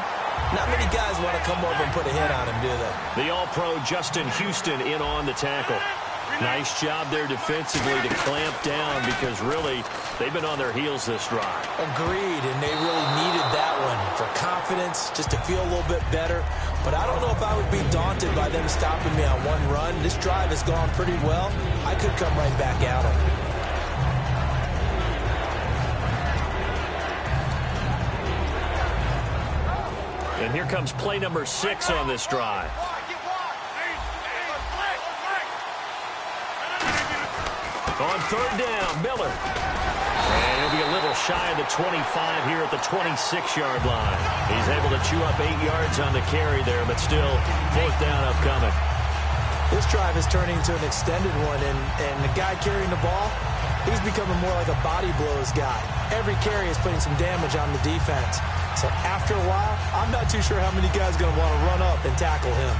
not many guys want to come over and put a hit on him, do they? The All-Pro Justin Houston in on the tackle. Nice job there defensively to clamp down because really they've been on their heels this drive. Agreed, and they really needed that one for confidence, just to feel a little bit better. But I don't know if I would be daunted by them stopping me on one run. This drive has gone pretty well. I could come right back at them. And here comes play number 6 on this drive. On third down, Miller. And he'll be a little shy of the 25 here at the 26-yard line. He's able to chew up 8 yards on the carry there, but still fourth down upcoming. This drive is turning into an extended one, and the guy carrying the ball, he's becoming more like a body blows guy. Every carry is putting some damage on the defense. So after a while, I'm not too sure how many guys are going to want to run up and tackle him.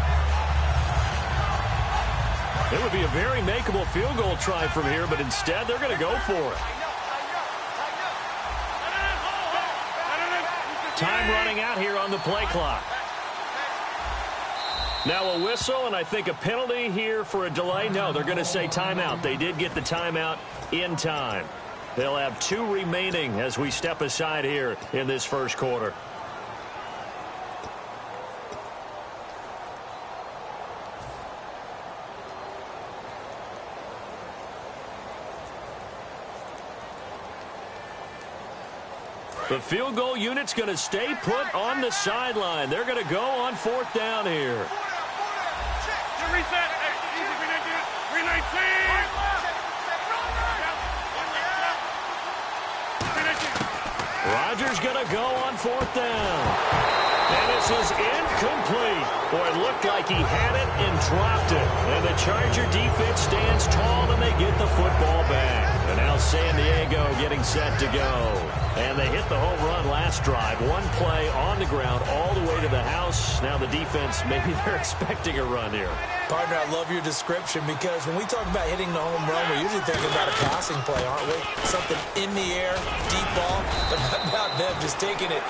It would be a very makeable field goal try from here, but instead they're going to go for it. Time running out here on the play clock. Now a whistle, and I think a penalty here for a delay. No, they're going to say timeout. They did get the timeout in time. They'll have 2 remaining as we step aside here in this first quarter. The field goal unit's going to stay put on the sideline. They're going to go on 4th down here. Reset. 319. Rodgers going to go on 4th down. And this is incomplete. Boy, it looked like he had it and dropped it. And the Charger defense stands tall and they get the football back. And now San Diego getting set to go. And they hit the home run last drive. 1 play on the ground all the way to the house. Now the defense, maybe they're expecting a run here. Partner, I love your description because when we talk about hitting the home run, we're usually thinking about a passing play, aren't we? Something in the air, deep ball, but how about them just taking it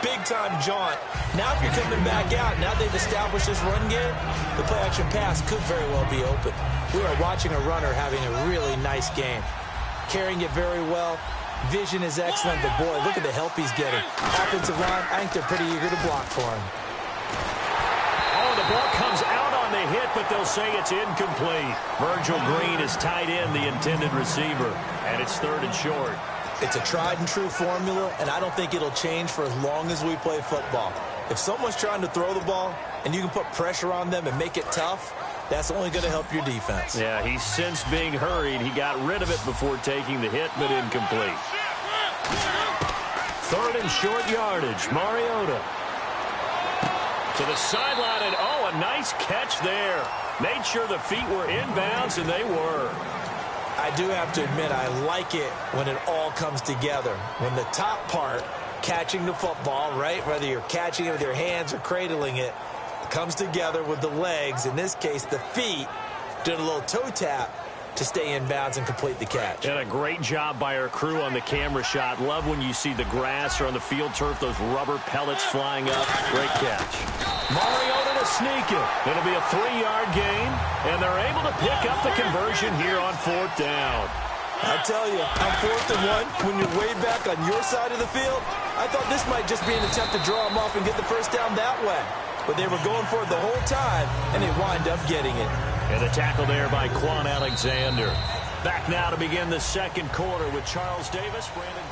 big-time jaunt. Now if you're coming back out, now they've established this run game, the play-action pass could very well be open. We are watching a runner having a really nice game. Carrying it very well. Vision is excellent, but boy, look at the help he's getting. Offensive line, I think they're pretty eager to block for him. Oh, the ball comes out on the hit, but they'll say it's incomplete. Virgil Green is tied in, the intended receiver, and it's 3rd and short. It's a tried-and-true formula, and I don't think it'll change for as long as we play football. If someone's trying to throw the ball, and you can put pressure on them and make it tough, that's only going to help your defense. Yeah, he's since being hurried. He got rid of it before taking the hit, but incomplete. 3rd and short yardage. Mariota to the sideline, and oh, a nice catch there. Made sure the feet were inbounds, and they were. I do have to admit, I like it when it all comes together. When the top part, catching the football, right, whether you're catching it with your hands or cradling it, comes together with the legs, in this case the feet, doing a little toe tap to stay in bounds and complete the catch. And a great job by our crew on the camera shot. Love when you see the grass or on the field turf, those rubber pellets flying up. Great catch. Mariota to sneak it. It'll be a 3-yard gain, and they're able to pick up the conversion here on 4th down. I tell you, on 4th and 1, when you're way back on your side of the field, I thought this might just be an attempt to draw them off and get the first down that way. But they were going for it the whole time, and they wind up getting it. And the tackle there by Quan Alexander. Back now to begin the second quarter with Charles Davis, Brandon.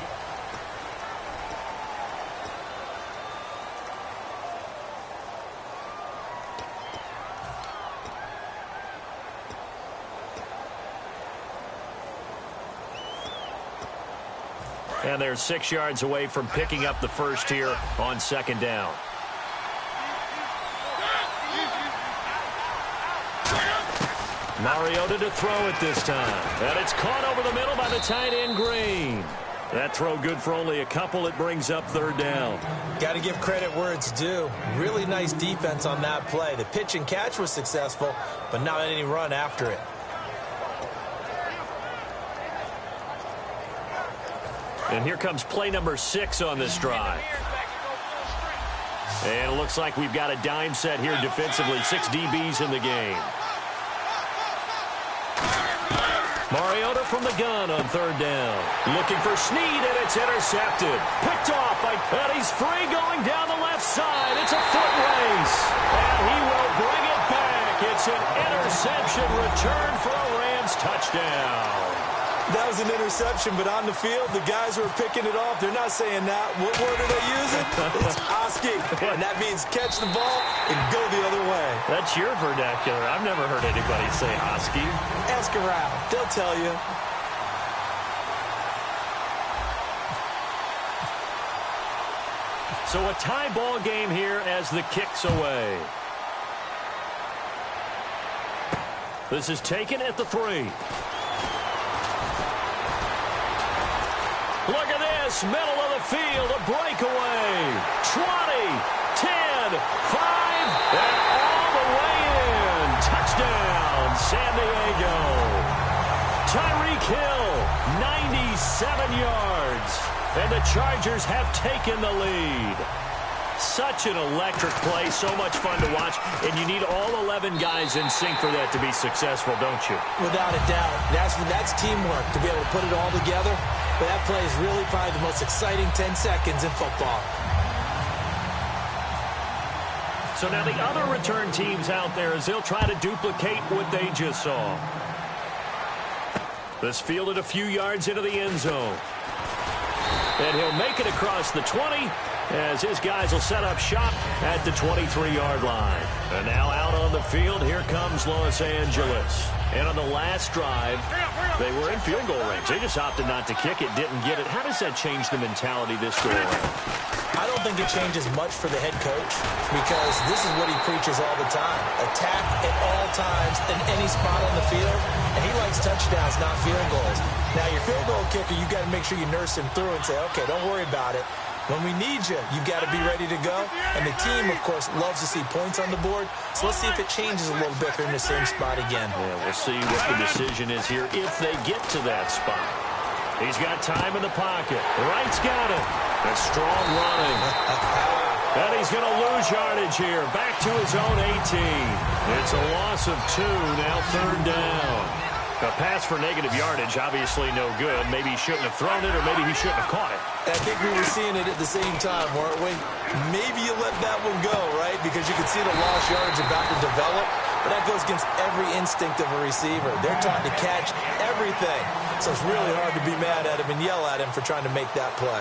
And they're 6 yards away from picking up the first here on 2nd down. Mariota to throw it this time. And it's caught over the middle by the tight end Green. That throw good for only a couple. It brings up 3rd down. Got to give credit where it's due. Really nice defense on that play. The pitch and catch was successful, but not any run after it. And here comes play number 6 on this drive. And it looks like we've got a dime set here defensively. 6 DBs in the game. Mariota from the gun on 3rd down. Looking for Snead, and it's intercepted. Picked off by Petty's free going down the left side. It's a foot race. And he will bring it back. It's an interception return for a Rams touchdown. That was an interception, but on the field, the guys who are picking it off, they're not saying that. What word are they using? It's Oski, and that means catch the ball and go the other way. That's your vernacular. I've never heard anybody say Oski. Ask around. They'll tell you. So a tie ball game here as the kick's away. This is taken at the 3. Look at this, middle of the field, a breakaway. 20, 10, 5, and all the way in. Touchdown, San Diego. Tyreek Hill, 97 yards. And the Chargers have taken the lead. such an electric play, so much fun to watch, and you need all 11 guys in sync for that to be successful, don't you? Without a doubt. That's teamwork to be able to put it all together. But that play is really probably the most exciting 10 seconds in football. So now the other return teams out there as they'll try to duplicate what they just saw. This fielded a few yards into the end zone. And he'll make it across the 20 as his guys will set up shop at the 23-yard line. And now out on the field, here comes Los Angeles. And on the last drive, they were in field goal range. They just opted not to kick it, didn't get it. How does that change the mentality this go around? I don't think it changes much for the head coach because this is what he preaches all the time. Attack at all times in any spot on the field. And he likes touchdowns, not field goals. Now, your field goal kicker, you got to make sure you nurse him through and say, okay, don't worry about it. When we need you, you've got to be ready to go. And the team, of course, loves to see points on the board. So let's see if it changes a little bit if they're in the same spot again. Yeah, we'll see what the decision is here if they get to that spot. He's got time in the pocket. Wright's got it. That's strong running. And he's going to lose yardage here. Back to his own 18. It's a loss of 2, now 3rd down. A pass for negative yardage, obviously no good. Maybe he shouldn't have thrown it, or maybe he shouldn't have caught it. I think we were seeing it at the same time, weren't we? Maybe you let that one go, right? Because you can see the lost yardage about to develop. But that goes against every instinct of a receiver. They're taught to catch everything. So it's really hard to be mad at him and yell at him for trying to make that play.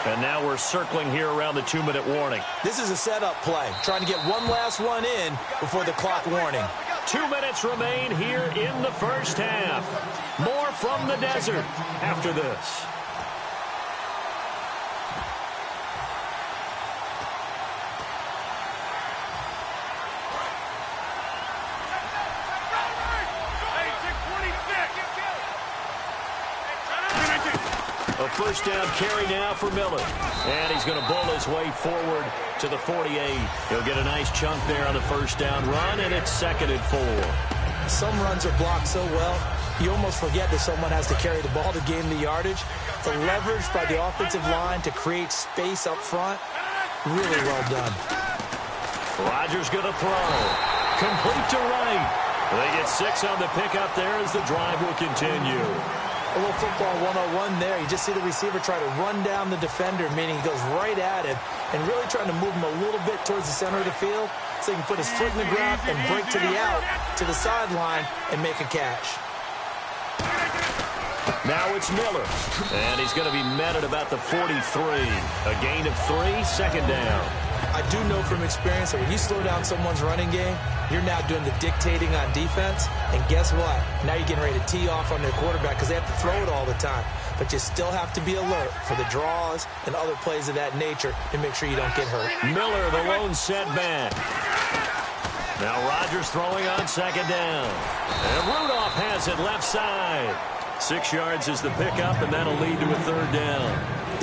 And now we're circling here around the 2-minute warning. This is a setup play, trying to get one last one in before the clock warning. 2 minutes remain here in the first half. More from the desert after this. A first down carry now for Miller. And he's going to bull his way forward to the 48. He'll get a nice chunk there on the first down run, and it's 2nd and 4. Some runs are blocked so well, you almost forget that someone has to carry the ball to gain the yardage. The leverage by the offensive line to create space up front, really well done. Rodgers going to throw. Complete to Wright. They get 6 on the pickup there as the drive will continue. A little football 101 there. You just see the receiver try to run down the defender, meaning he goes right at him and really trying to move him a little bit towards the center of the field so he can put his foot in the ground and break to the out, to the sideline, and make a catch. Now it's Miller, and he's going to be met at about the 43. A gain of 3, 2nd down. I do know from experience that when you slow down someone's running game, you're now doing the dictating on defense. And guess what? Now you're getting ready to tee off on their quarterback because they have to throw it all the time. But you still have to be alert for the draws and other plays of that nature to make sure you don't get hurt. Miller, the lone setback. Now Rodgers throwing on 2nd down. And Rudolph has it left side. 6 yards is the pickup, and that'll lead to a 3rd down.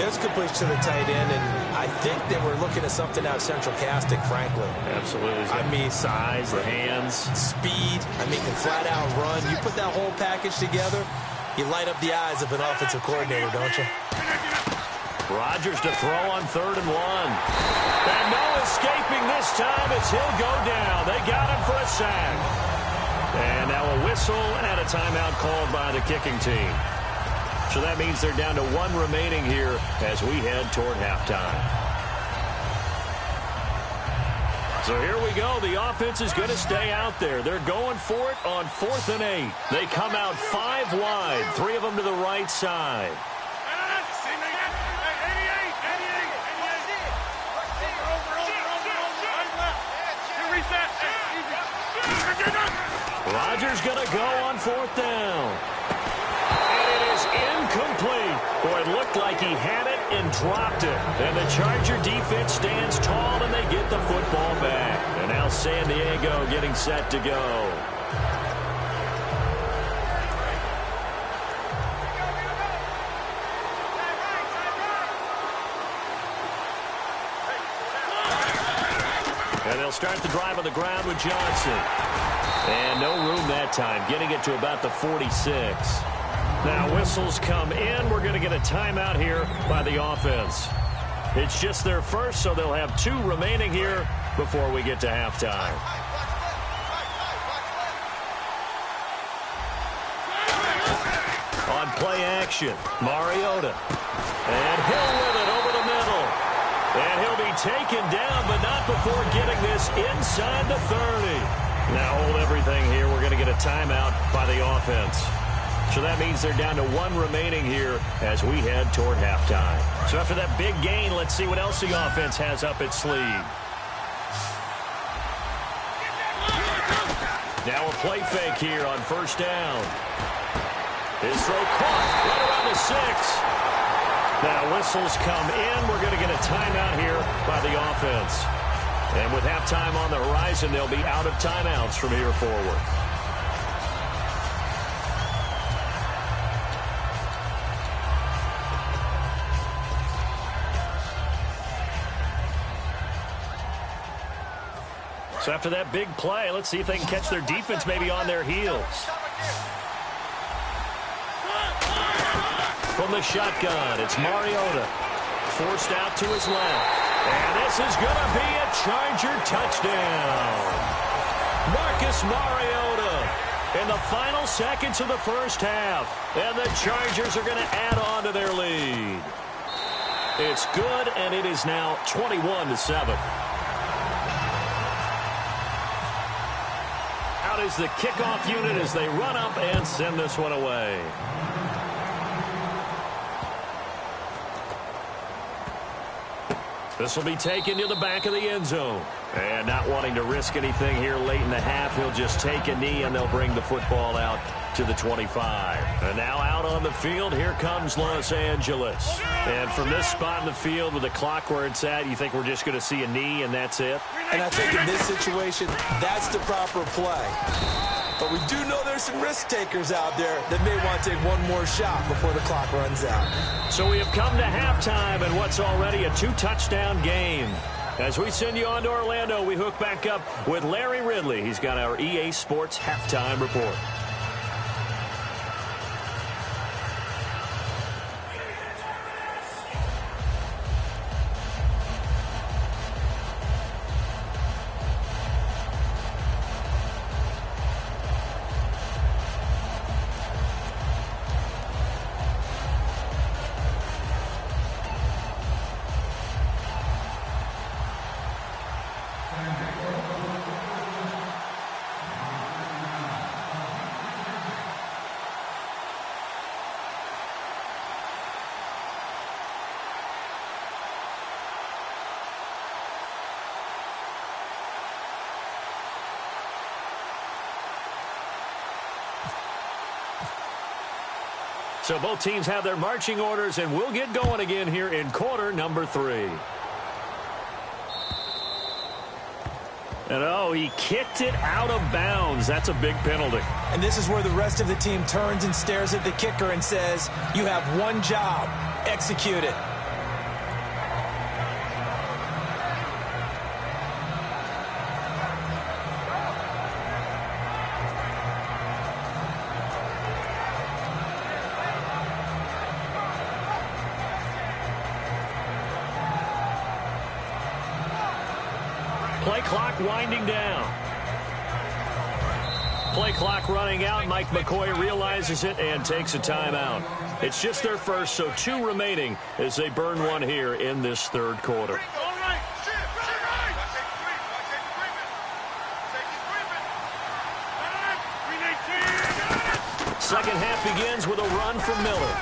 There's completion to the tight end, and I think that we're looking at something out of central casting, frankly. Absolutely. I mean, size, the hands. Speed. I mean, can flat out run. You put that whole package together, you light up the eyes of an offensive coordinator, don't you? Rodgers to throw on 3rd and 1. And no escaping this time as he'll go down. They got him for a sack. And now a whistle and a timeout called by the kicking team. So that means they're down to 1 remaining here as we head toward halftime. So here we go. The offense is going to stay out there. They're going for it on 4th and 8. They come out 5 wide, 3 of them to the right side. Rodgers going to go on 4th down. And it is incomplete. Boy, it looked like he had it and dropped it. And the Charger defense stands tall, and they get the football back. And now San Diego getting set to go. And they'll start the drive on the ground with Johnson. And no room that time, getting it to about the 46. Now whistles come in. We're going to get a timeout here by the offense. It's just their first, so they'll have 2 remaining here before we get to halftime. On play action, Mariota. And Hill with it over the middle. And he'll be taken down, but not before getting this inside the 30. Now hold everything here. We're going to get a timeout by the offense. So that means they're down to 1 remaining here as we head toward halftime. So after that big gain, let's see what else the offense has up its sleeve. Now a play fake here on first down. His throw caught right around the 6. Now whistles come in. We're going to get a timeout here by the offense. And with halftime on the horizon, they'll be out of timeouts from here forward. So after that big play, let's see if they can catch their defense maybe on their heels. From the shotgun, it's Mariota. Forced out to his left. And this is going to be a Charger touchdown. Marcus Mariota in the final seconds of the first half. And the Chargers are going to add on to their lead. It's good, and it is now 21-7. Out is the kickoff unit as they run up and send this one away. This will be taken to the back of the end zone. And not wanting to risk anything here late in the half, he'll just take a knee and they'll bring the football out to the 25. And now out on the field, here comes Los Angeles. And from this spot in the field with the clock where it's at, you think we're just going to see a knee and that's it? And I think in this situation, that's the proper play. But we do know there's some risk takers out there that may want to take one more shot before the clock runs out. So we have come to halftime and what's already a 2-touchdown game. As we send you on to Orlando, we hook back up with Larry Ridley. He's got our EA Sports halftime report. So both teams have their marching orders, and we'll get going again here in quarter number 3. And oh, he kicked it out of bounds. That's a big penalty. And this is where the rest of the team turns and stares at the kicker and says, you have one job, execute it. Play clock winding down. Play clock running out. Mike McCoy realizes it and takes a timeout. It's just their first, so 2 remaining as they burn one here in this third quarter. Second half begins with a run from Miller.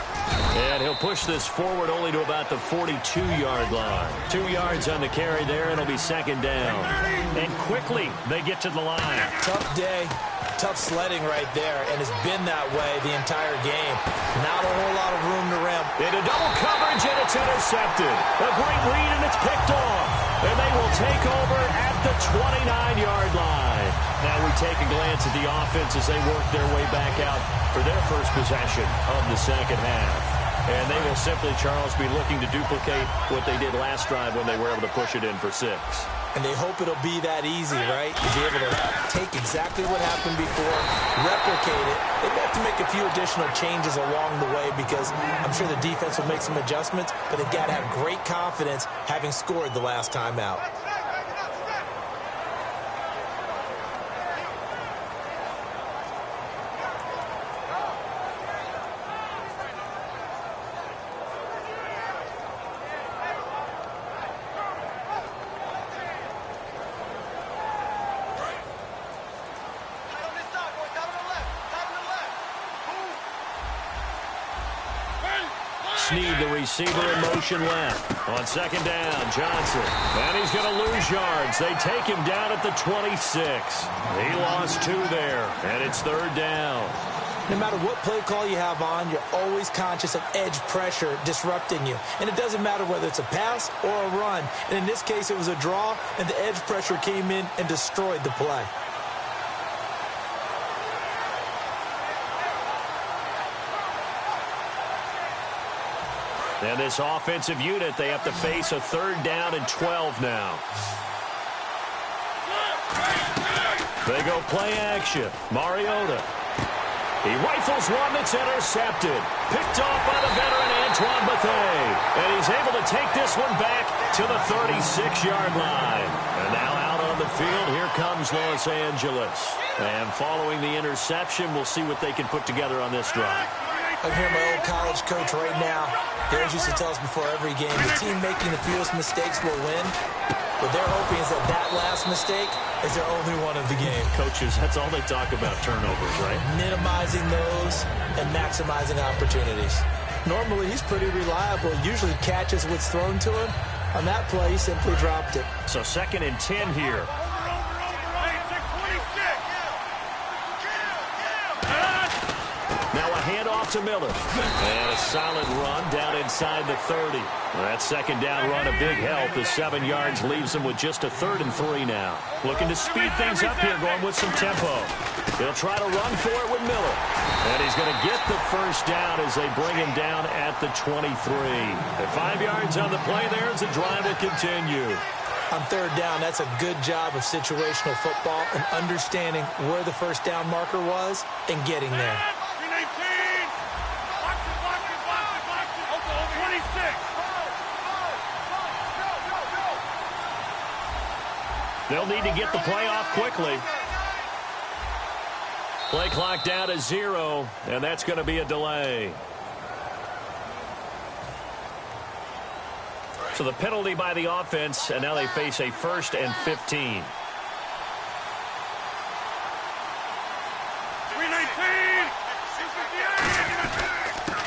And he'll push this forward only to about the 42-yard line. 2 yards on the carry there, and it'll be second down. And quickly, they get to the line. Tough day, tough sledding right there, and it's been that way the entire game. Not a whole lot of room to rim. Into double coverage, and it's intercepted. A great read, and it's picked off. And they will take over at the 29-yard line. Now we take a glance at the offense as they work their way back out for their first possession of the second half. And they will simply, Charles, be looking to duplicate what they did last drive when they were able to push it in for 6. And they hope it'll be that easy, right? To be able to take exactly what happened before, replicate it. They may have to make a few additional changes along the way because I'm sure the defense will make some adjustments, but they've got to have great confidence having scored the last time out. Snead, the receiver, in motion left. On second down, Johnson. And he's going to lose yards. They take him down at the 26. He lost 2 there, and it's third down. No matter what play call you have on, you're always conscious of edge pressure disrupting you. And it doesn't matter whether it's a pass or a run. And in this case, it was a draw, and the edge pressure came in and destroyed the play. And this offensive unit, they have to face a third down and 12 now. They go play action. Mariota. He rifles one that's intercepted. Picked off by the veteran Antoine Bethea. And he's able to take this one back to the 36-yard line. And now out on the field, here comes Los Angeles. And following the interception, we'll see what they can put together on this drive. I hear my old college coach right now. He always used to tell us before every game, the team making the fewest mistakes will win. What they're hoping is that last mistake is their only one of the game. Coaches, that's all they talk about, turnovers, right? Minimizing those and maximizing opportunities. Normally, he's pretty reliable. Usually catches what's thrown to him. On that play, he simply dropped it. So 2nd and 10 here. Now a handoff to Miller. And a solid run down inside the 30. That second down run, a big help. The 7 yards leaves them with just a 3rd and 3 now. Looking to speed things up here, going with some tempo. He'll try to run for it with Miller. And he's going to get the first down as they bring him down at the 23. At 5 yards on the play there as the drive will continue. On third down, that's a good job of situational football and understanding where the first down marker was and getting there. They'll need to get the play off quickly. Play clock down to 0, and that's going to be a delay. So the penalty by the offense, and now they face a 1st and 15.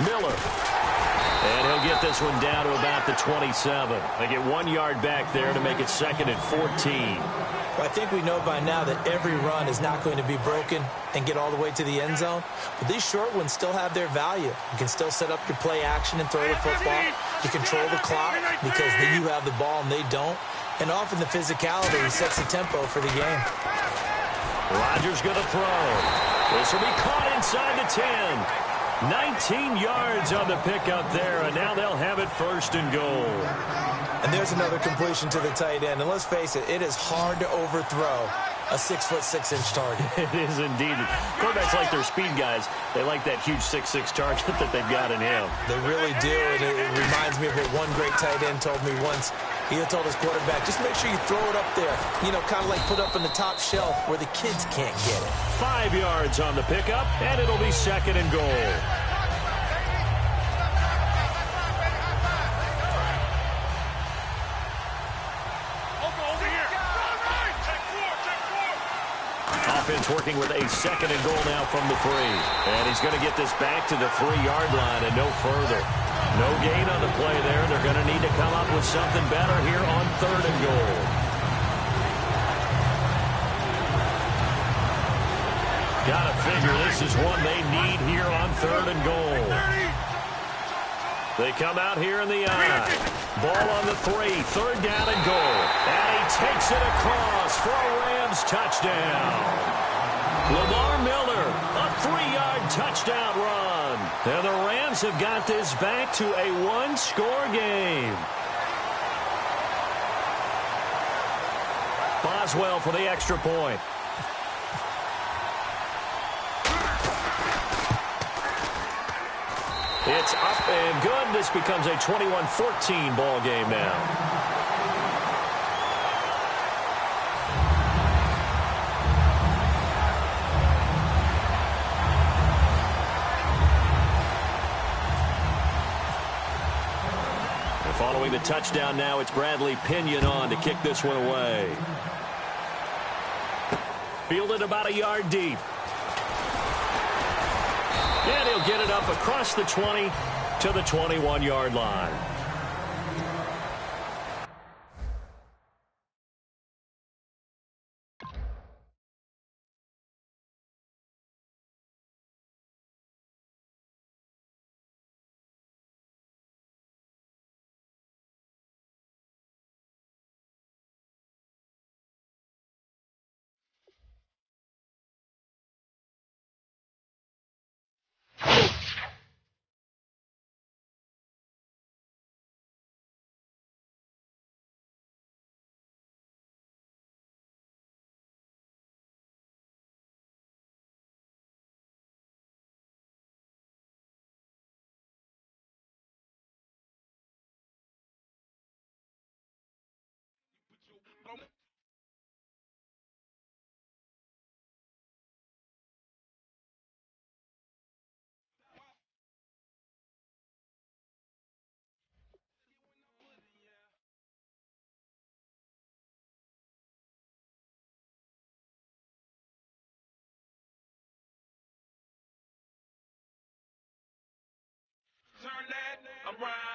Miller. And he'll get this one down to about the 27. They get 1 yard back there to make it 2nd and 14. Well, I think we know by now that every run is not going to be broken and get all the way to the end zone. But these short ones still have their value. You can still set up your play action and throw the football. You control the clock because you have the ball and they don't. And often the physicality sets the tempo for the game. Rodgers going to throw. This will be caught inside the 10. 19 yards on the pickup there, and now they'll have it 1st and goal. And there's another completion to the tight end. And let's face it, it is hard to overthrow a 6'6" target. It is indeed. Quarterbacks like their speed guys. They like that huge 6'6" target that they've got in him. They really do, and it reminds me of what one great tight end told me once. He had told his quarterback, just make sure you throw it up there. You know, kind of like put up on the top shelf where the kids can't get it. 5 yards on the pickup, and it'll be 2nd and goal. Offense working with a 2nd and goal now from the 3. And he's going to get this back to the 3-yard line and no further. No gain on the play there. They're going to need to come up with something better here on 3rd and goal. Gotta figure this is one they need here on 3rd and goal. They come out here in the eye. Ball on the 3. 3rd down and goal. And he takes it across for a Rams touchdown. Lamar Miller, a 3-yard touchdown run. And the Rams have got this back to a 1-score game. does well for the extra point. It's up and good. This becomes a 21-14 ball game now. Following the touchdown now, it's Bradley Pinion on to kick this one away. Fielded about a yard deep. And he'll get it up across the 20 to the 21-yard line. Turn that around.